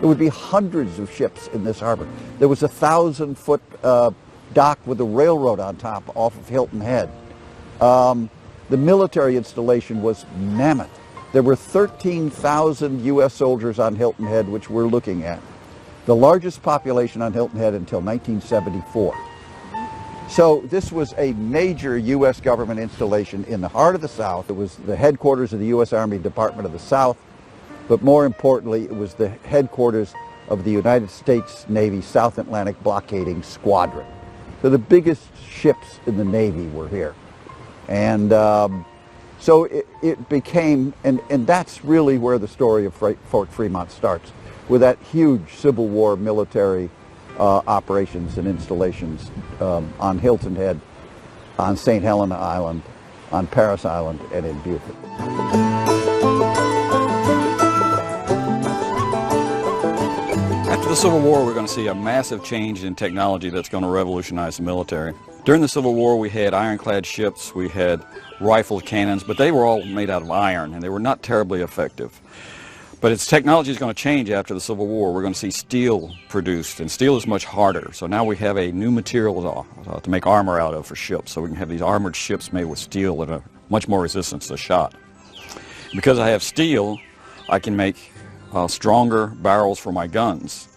There would be hundreds of ships in this harbor. There was a 1,000-foot dock with a railroad on top off of Hilton Head. The military installation was mammoth. There were 13,000 U.S. soldiers on Hilton Head, which we're looking at. The largest population on Hilton Head until 1974. So this was a major U.S. government installation in the heart of the South. It was the headquarters of the U.S. Army Department of the South, but more importantly, it was the headquarters of the United States Navy South Atlantic Blockading Squadron. So the biggest ships in the Navy were here. And so it became, and that's really where the story of Fort Fremont starts, with that huge Civil War military operations and installations on Hilton Head, on St. Helena Island, on Parris Island, and in Beaufort. After the Civil War, we're going to see a massive change in technology that's going to revolutionize the military. During the Civil War, we had ironclad ships, we had rifle cannons, but they were all made out of iron, and they were not terribly effective. But its technology is going to change after the Civil War. We're going to see steel produced, and steel is much harder. So now we have a new material to make armor out of for ships. So we can have these armored ships made with steel that are much more resistant to shot. Because I have steel, I can make stronger barrels for my guns.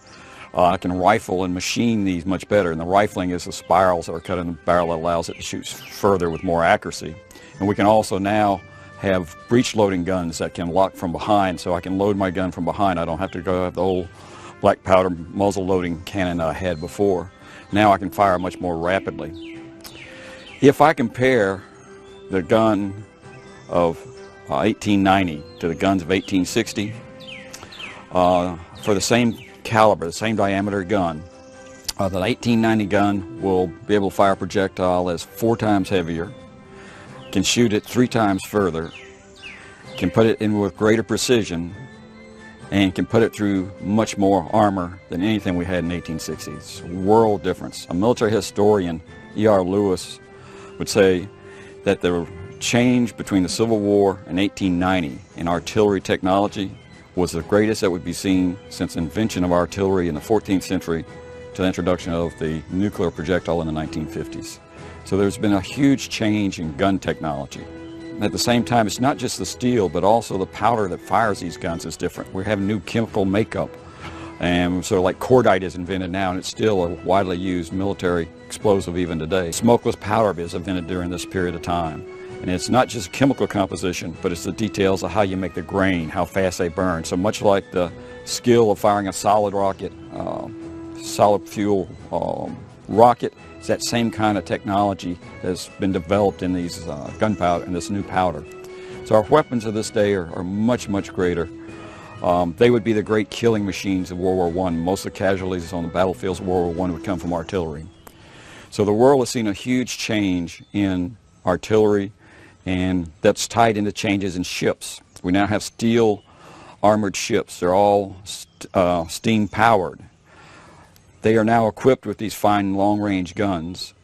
I can rifle and machine these much better, and the rifling is the spirals that are cut in the barrel that allows it to shoot further with more accuracy. And we can also now have breech loading guns that can lock from behind, so I can load my gun from behind. I don't have to go have the old black powder muzzle loading cannon I had before. Now I can fire much more rapidly. If I compare the gun of 1890 to the guns of 1860, for the same caliber, the same diameter gun, the 1890 gun will be able to fire a projectile that's 4 times heavier, can shoot it 3 times further, can put it in with greater precision, and can put it through much more armor than anything we had in 1860. It's a world difference. A military historian, E.R. Lewis, would say that the change between the Civil War and 1890 in artillery technology was the greatest that would be seen since the invention of artillery in the 14th century to the introduction of the nuclear projectile in the 1950s. So there's been a huge change in gun technology. At the same time, it's not just the steel, but also the powder that fires these guns is different. We have new chemical makeup, and sort of like cordite is invented now, and it's still a widely used military explosive even today. Smokeless powder is invented during this period of time. And it's not just chemical composition, but it's the details of how you make the grain, how fast they burn. So much like the skill of firing a solid rocket, solid fuel rocket, it's that same kind of technology that's been developed in these gunpowder and this new powder. So our weapons of this day are much, much greater. They would be the great killing machines of World War I. Most of the casualties on the battlefields of World War I would come from artillery. So the world has seen a huge change in artillery, and that's tied into changes in ships. We now have steel armored ships. They're all steam powered. They are now equipped with these fine long-range guns,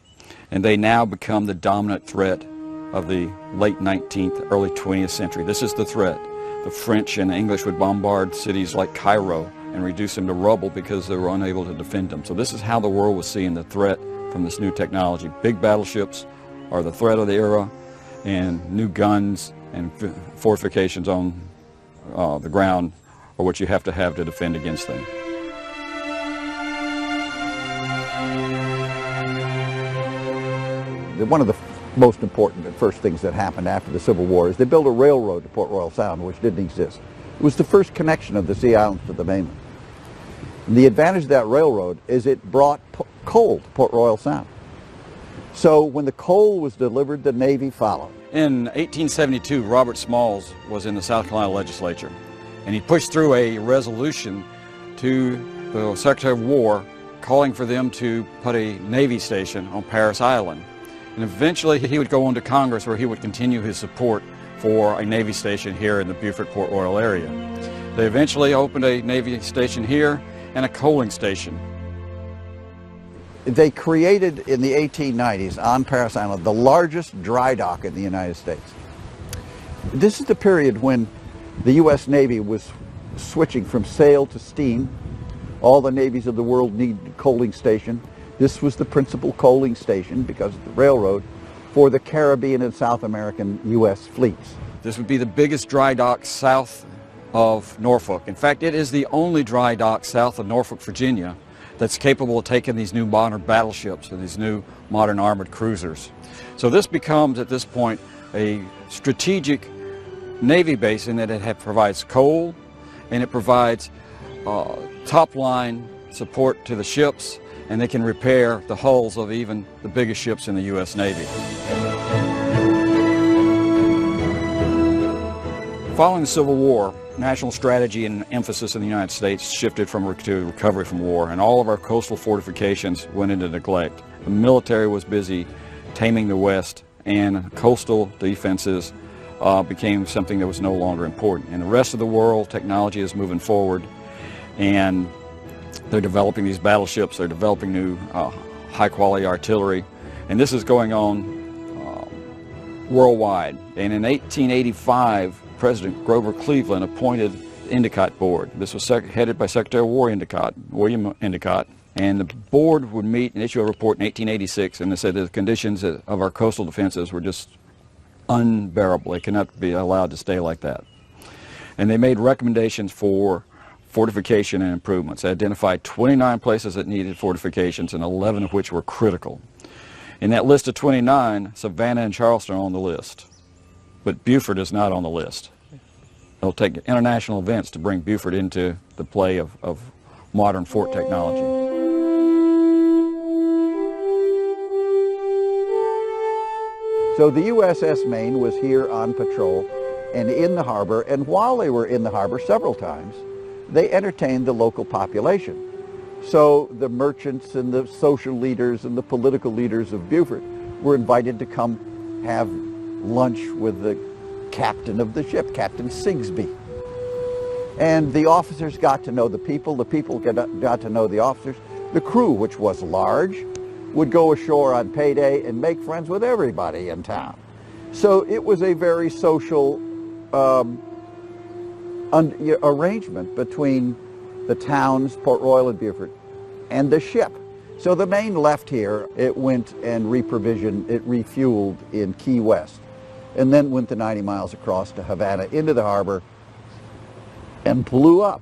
and they now become the dominant threat of the late 19th, early 20th century. This is the threat. The French and the English would bombard cities like Cairo and reduce them to rubble because they were unable to defend them. So this is how the world was seeing the threat from this new technology. Big battleships are the threat of the era, and new guns and fortifications on the ground are what you have to defend against them. One of the most important and first things that happened after the Civil War is they built a railroad to Port Royal Sound, which didn't exist. It was the first connection of the Sea Islands to the mainland. And the advantage of that railroad is it brought coal to Port Royal Sound. So when the coal was delivered, the Navy followed. In 1872, Robert Smalls was in the South Carolina legislature, and he pushed through a resolution to the Secretary of War calling for them to put a Navy station on Parris Island. And eventually he would go on to Congress, where he would continue his support for a Navy station here in the Beaufort, Port Royal area. They eventually opened a Navy station here and a coaling station. They created in the 1890s on Parris Island the largest dry dock in the United States. This is the period when the U.S. Navy was switching from sail to steam. All the navies of the world need a coaling station. This was the principal coaling station, because of the railroad, for the Caribbean and South American U.S. fleets. This would be the biggest dry dock south of Norfolk. In fact, it is the only dry dock south of Norfolk, Virginia, that's capable of taking these new modern battleships and these new modern armored cruisers. So this becomes, at this point, a strategic Navy base in that it provides coal, and it provides top-line support to the ships, and they can repair the hulls of even the biggest ships in the U.S. Navy. Following the Civil War, national strategy and emphasis in the United States shifted to recovery from war, and all of our coastal fortifications went into neglect. The military was busy taming the West, and coastal defenses became something that was no longer important. In the rest of the world, technology is moving forward, and they're developing these battleships, they're developing new high-quality artillery, and this is going on worldwide. And in 1885, President Grover Cleveland appointed the Endicott Board. This was headed by Secretary of War Endicott, William Endicott, and the board would meet and issue a report in 1886, and they said the conditions of our coastal defenses were just unbearable. They cannot be allowed to stay like that. And they made recommendations for fortification and improvements. They identified 29 places that needed fortifications, and 11 of which were critical. In that list of 29, Savannah and Charleston are on the list, but Beaufort is not on the list. It'll take international events to bring Beaufort into the play of modern fort technology. So the USS Maine was here on patrol and in the harbor, and while they were in the harbor several times, they entertained the local population. So the merchants and the social leaders and the political leaders of Beaufort were invited to come have lunch with the captain of the ship, Captain Sigsbee. And the officers got to know the people got to know the officers. The crew, which was large, would go ashore on payday and make friends with everybody in town. So it was a very social arrangement between the towns, Port Royal and Beaufort, and the ship. So the Maine left here, it went and reprovisioned, it refueled in Key West, and then went the 90 miles across to Havana into the harbor and blew up.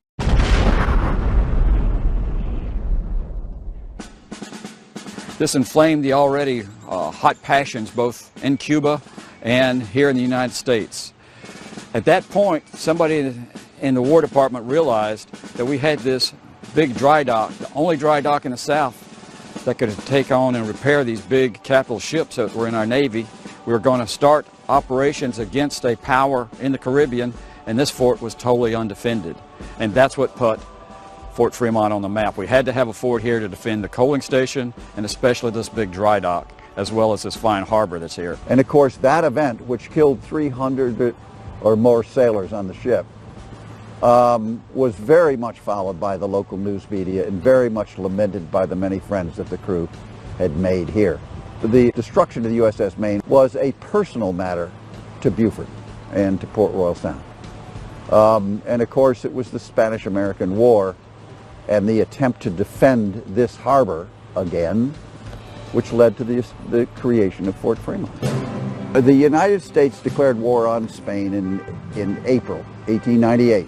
This inflamed the already hot passions both in Cuba and here in the United States. At that point, somebody in the War Department realized that we had this big dry dock, the only dry dock in the South that could take on and repair these big capital ships that were in our Navy. We were going to start operations against a power in the Caribbean, and this fort was totally undefended. And that's what put Fort Fremont on the map. We had to have a fort here to defend the coaling station and especially this big dry dock, as well as this fine harbor that's here. And of course, that event, which killed 300 or more sailors on the ship, was very much followed by the local news media and very much lamented by the many friends that the crew had made here. The destruction of the USS Maine was a personal matter to Beaufort and to Port Royal Sound. And of course, it was the Spanish-American War and the attempt to defend this harbor again, which led to the creation of Fort Fremont. The United States declared war on Spain in April 1898.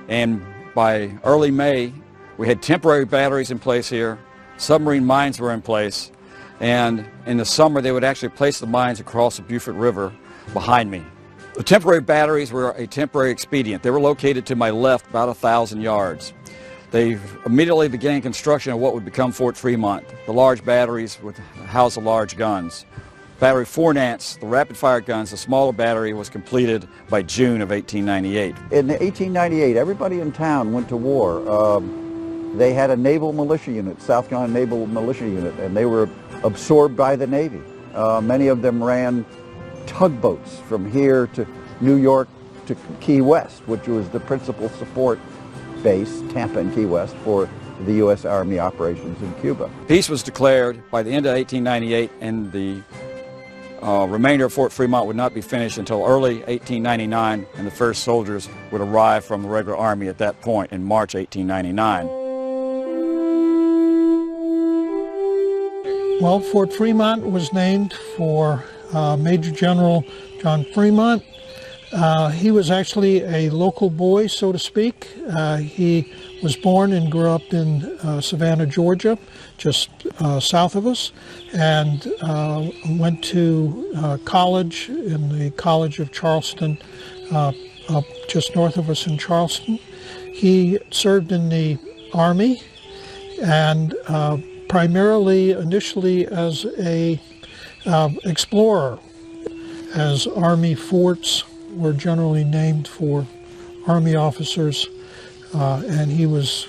And by early May, we had temporary batteries in place here, submarine mines were in place, and in the summer they would actually place the mines across the Beaufort River behind me. The temporary batteries were a temporary expedient. They were located to my left about 1,000 yards. They immediately began construction of what would become Fort Fremont. The large batteries would house the large guns. Battery 4 Nance, the rapid-fire guns, the smaller battery, was completed by June of 1898. In 1898, everybody in town went to war. They had a naval militia unit, South Carolina Naval Militia Unit, and they were absorbed by the Navy. Many of them ran tugboats from here to New York to Key West, which was the principal support base, Tampa and Key West, for the U.S. Army operations in Cuba. Peace was declared by the end of 1898, and the remainder of Fort Fremont would not be finished until early 1899, and the first soldiers would arrive from the regular Army at that point in March 1899. Well, Fort Fremont was named for Major General John Fremont. He was actually a local boy, so to speak. He was born and grew up in Savannah, Georgia, just south of us, and went to college in the College of Charleston, up just north of us in Charleston. He served in the Army, and primarily initially as a explorer, as Army forts were generally named for Army officers, and he was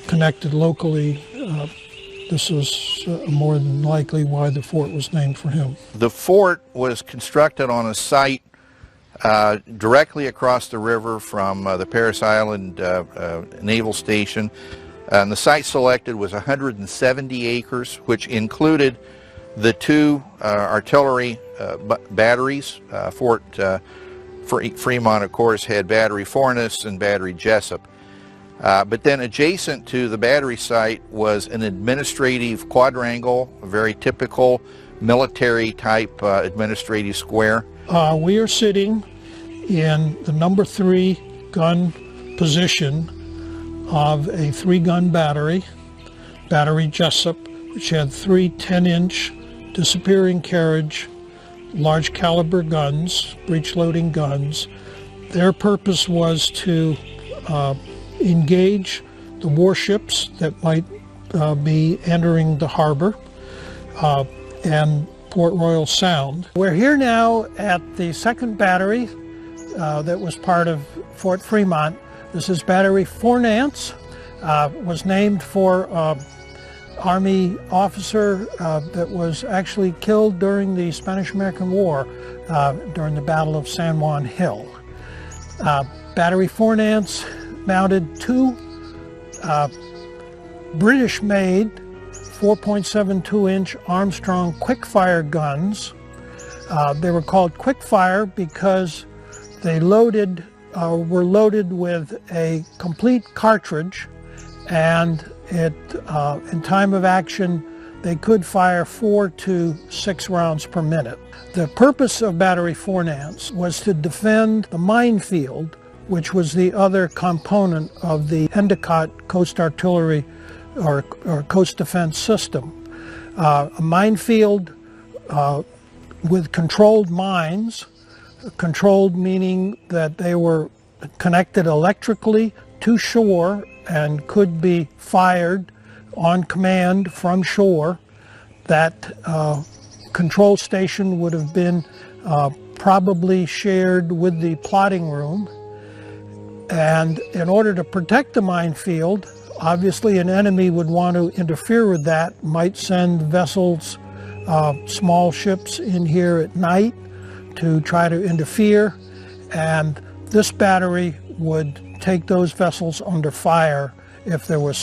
connected locally. This was more than likely why the fort was named for him. The fort was constructed on a site directly across the river from the Parris Island Naval Station. And the site selected was 170 acres, which included the two artillery batteries. Fort Fremont, of course, had Battery Fornes and Battery Jessup. But then adjacent to the battery site was an administrative quadrangle, a very typical military-type administrative square. We are sitting in the number 3 gun position of a 3-gun battery, Battery Jessup, which had 3 10-inch disappearing carriage, large caliber guns, breech loading guns. Their purpose was to engage the warships that might be entering the harbor and Port Royal Sound. We're here now at the 2nd battery that was part of Fort Fremont. This is Battery Fornance, was named for Army officer that was actually killed during the Spanish-American War during the Battle of San Juan Hill. Battery Fornance mounted 2 British-made 4.72-inch Armstrong quick-fire guns. They were called quick-fire because they were loaded with a complete cartridge, and in time of action, they could fire 4 to 6 rounds per minute. The purpose of Battery Fornance was to defend the minefield, which was the other component of the Endicott Coast Artillery or Coast Defense System. A minefield with controlled mines, controlled meaning that they were connected electrically to shore and could be fired on command from shore. That control station would have been probably shared with the plotting room. And in order to protect the minefield, obviously an enemy would want to interfere with that, might send vessels, small ships in here at night to try to interfere, and this battery would take those vessels under fire if there was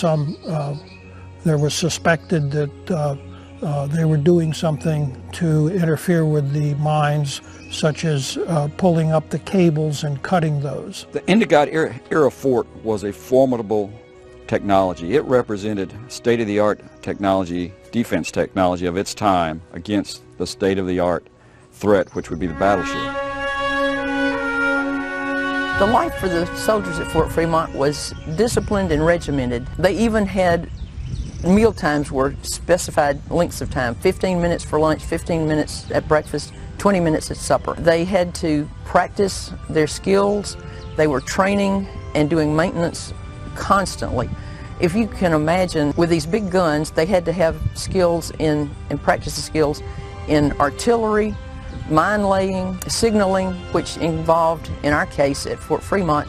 suspected that they were doing something to interfere with the mines, such as pulling up the cables and cutting those. The Endicott era fort was a formidable technology. It represented state-of-the-art technology, defense technology of its time against the state-of-the-art threat, which would be the battleship. The life for the soldiers at Fort Fremont was disciplined and regimented. They even had meal times were specified lengths of time, 15 minutes for lunch, 15 minutes at breakfast, 20 minutes at supper. They had to practice their skills. They were training and doing maintenance constantly. If you can imagine, with these big guns, they had to have skills and practice the skills in artillery, mine laying, signaling, which involved, in our case at Fort Fremont,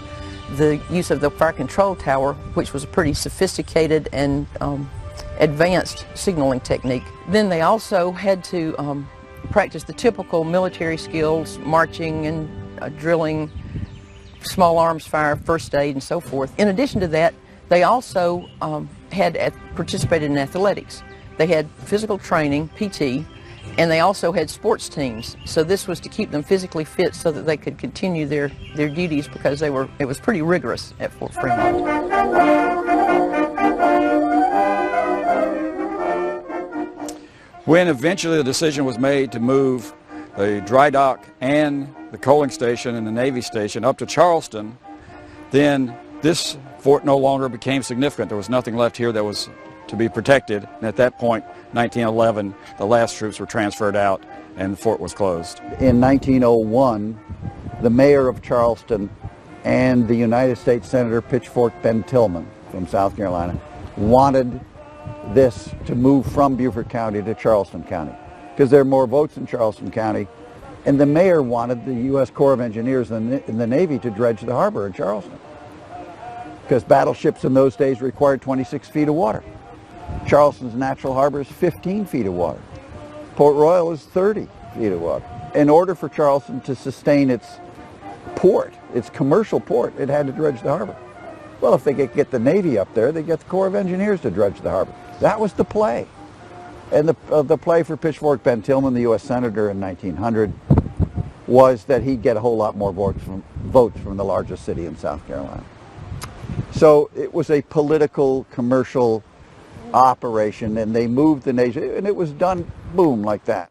the use of the fire control tower, which was a pretty sophisticated and advanced signaling technique. Then they also had to practice the typical military skills, marching and drilling, small arms fire, first aid, and so forth. In addition to that, they also participated in athletics. They had physical training, PT, and they also had sports teams. So this was to keep them physically fit so that they could continue their duties, because it was pretty rigorous at Fort Fremont. When eventually the decision was made to move the dry dock and the coaling station and the Navy station up to Charleston, then this fort no longer became significant. There was nothing left here that was to be protected. And at that point, 1911, the last troops were transferred out and the fort was closed. In 1901, the mayor of Charleston and the United States Senator Pitchfork Ben Tillman from South Carolina wanted this to move from Beaufort County to Charleston County, because there are more votes in Charleston County, and the mayor wanted the U.S. Corps of Engineers and the Navy to dredge the harbor in Charleston, because battleships in those days required 26 feet of water. Charleston's natural harbor is 15 feet of water. Port Royal is 30 feet of water. In order for Charleston to sustain its port, its commercial port, it had to dredge the harbor. Well, if they could get the Navy up there, they get the Corps of Engineers to dredge the harbor. That was the play. And the play for Pitchfork Ben Tillman, the U.S. Senator in 1900, was that he'd get a whole lot more votes from the largest city in South Carolina. So it was a political, commercial operation, and they moved the nation, and it was done, boom, like that.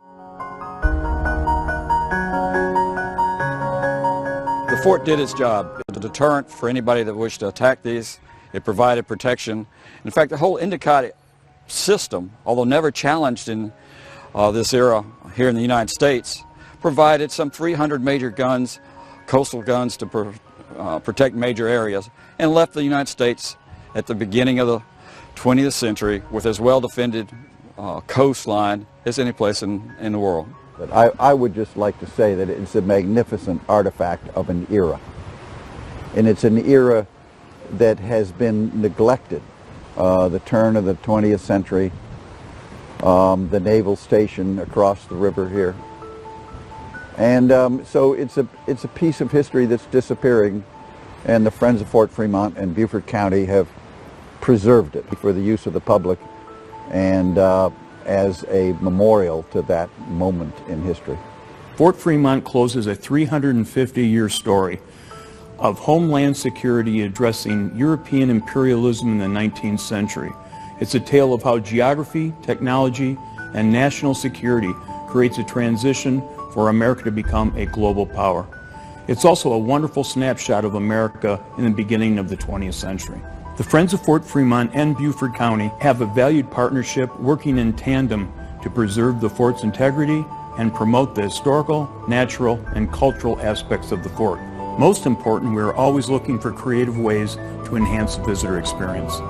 The fort did its job to a deterrent for anybody that wished to attack these. It provided protection. In fact, the whole Endicott system, although never challenged in this era here in the United States, provided some 300 major guns, coastal guns, to protect major areas, and left the United States at the beginning of the 20th century with as well-defended coastline as any place in the world. But I would just like to say that it's a magnificent artifact of an era. And it's an era that has been neglected. The turn of the 20th century, the naval station across the river here. And so it's a piece of history that's disappearing, and the Friends of Fort Fremont and Beaufort County have preserved it for the use of the public and as a memorial to that moment in history. Fort Fremont closes a 350-year story of homeland security addressing European imperialism in the 19th century. It's a tale of how geography, technology, and national security creates a transition for America to become a global power. It's also a wonderful snapshot of America in the beginning of the 20th century. The Friends of Fort Fremont and Beaufort County have a valued partnership working in tandem to preserve the fort's integrity and promote the historical, natural, and cultural aspects of the fort. Most important, we are always looking for creative ways to enhance the visitor experience.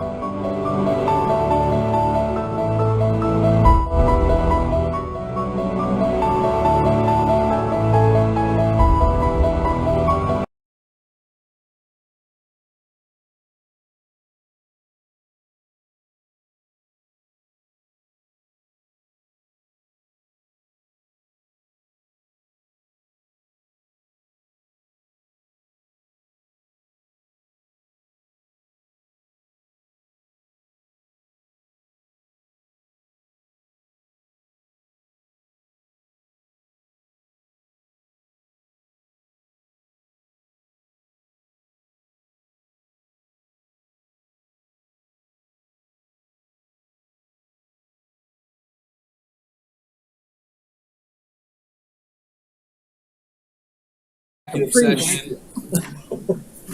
Session.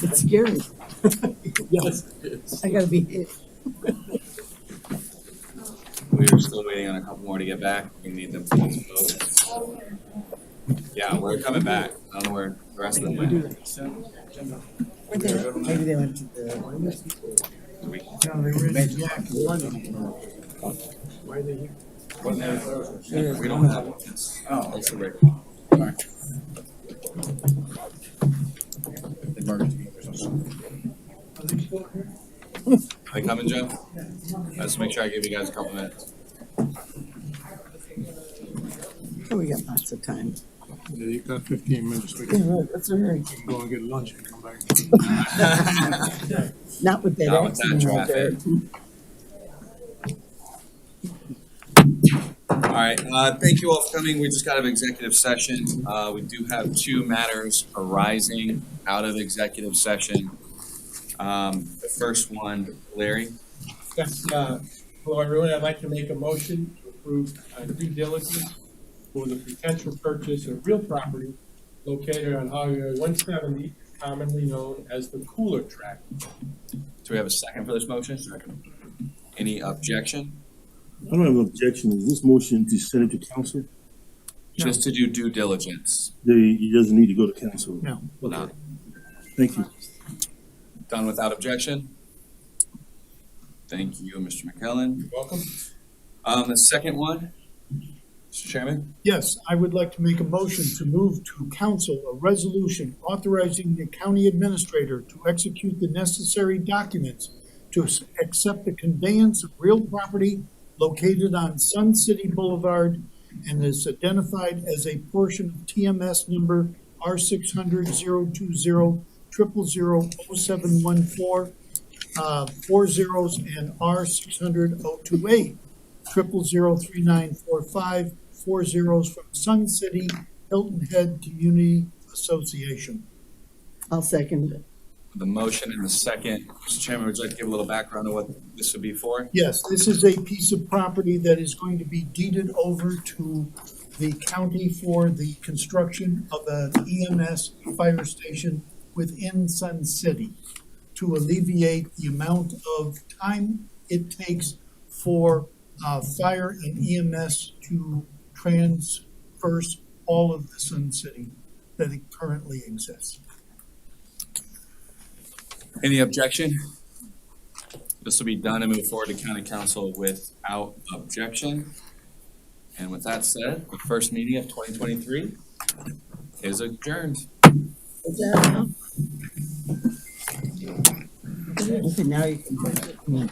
It's scary. Yes. I gotta be hit. We're still waiting on a couple more to get back. We need them to vote. Yeah, we're coming back. I don't know where the rest of them went. Maybe they went to the. Why are they here? We don't have one. Oh, That's the record. all right. They merged together. Are they coming, Joe? Let's make sure I give you guys a couple minutes. Oh, we got lots of time. Yeah, you got 15 minutes. We Yeah, can right, that's all right. go and get lunch and come back. Not with that Not with that accident out there. All right, thank you all for coming. We just got an executive session. We do have two matters arising out of executive session. The first one, Larry. Yes, hello everyone. I'd like to make a motion to approve due diligence for the potential purchase of real property located on Highway 170, commonly known as the Cooler Track. Do we have a second for this motion? Second. Any objection? I don't have an objection. Is this motion to send it to council? Just to do due diligence. He doesn't need to go to council. No. No. Thank you. Done without objection? Thank you, Mr. McKellen. You're welcome. The second one, Mr. Chairman? Yes, I would like to make a motion to move to council a resolution authorizing the county administrator to execute the necessary documents to accept the conveyance of real property located on Sun City Boulevard and is identified as a portion of TMS number R600-020-000-0714, 4 zeros, and R600-028-000-3945, 4 zeros from Sun City Hilton Head Community Association. I'll second it. The motion and the second. Mr. Chairman, would you like to give a little background on what this would be for? Yes, this is a piece of property that is going to be deeded over to the county for the construction of an EMS fire station within Sun City to alleviate the amount of time it takes for fire and EMS to transverse all of the Sun City that it currently exists. Any objection? This will be done and move forward to county council without objection. And with that said, the first meeting of 2023 is adjourned. Okay, now you can.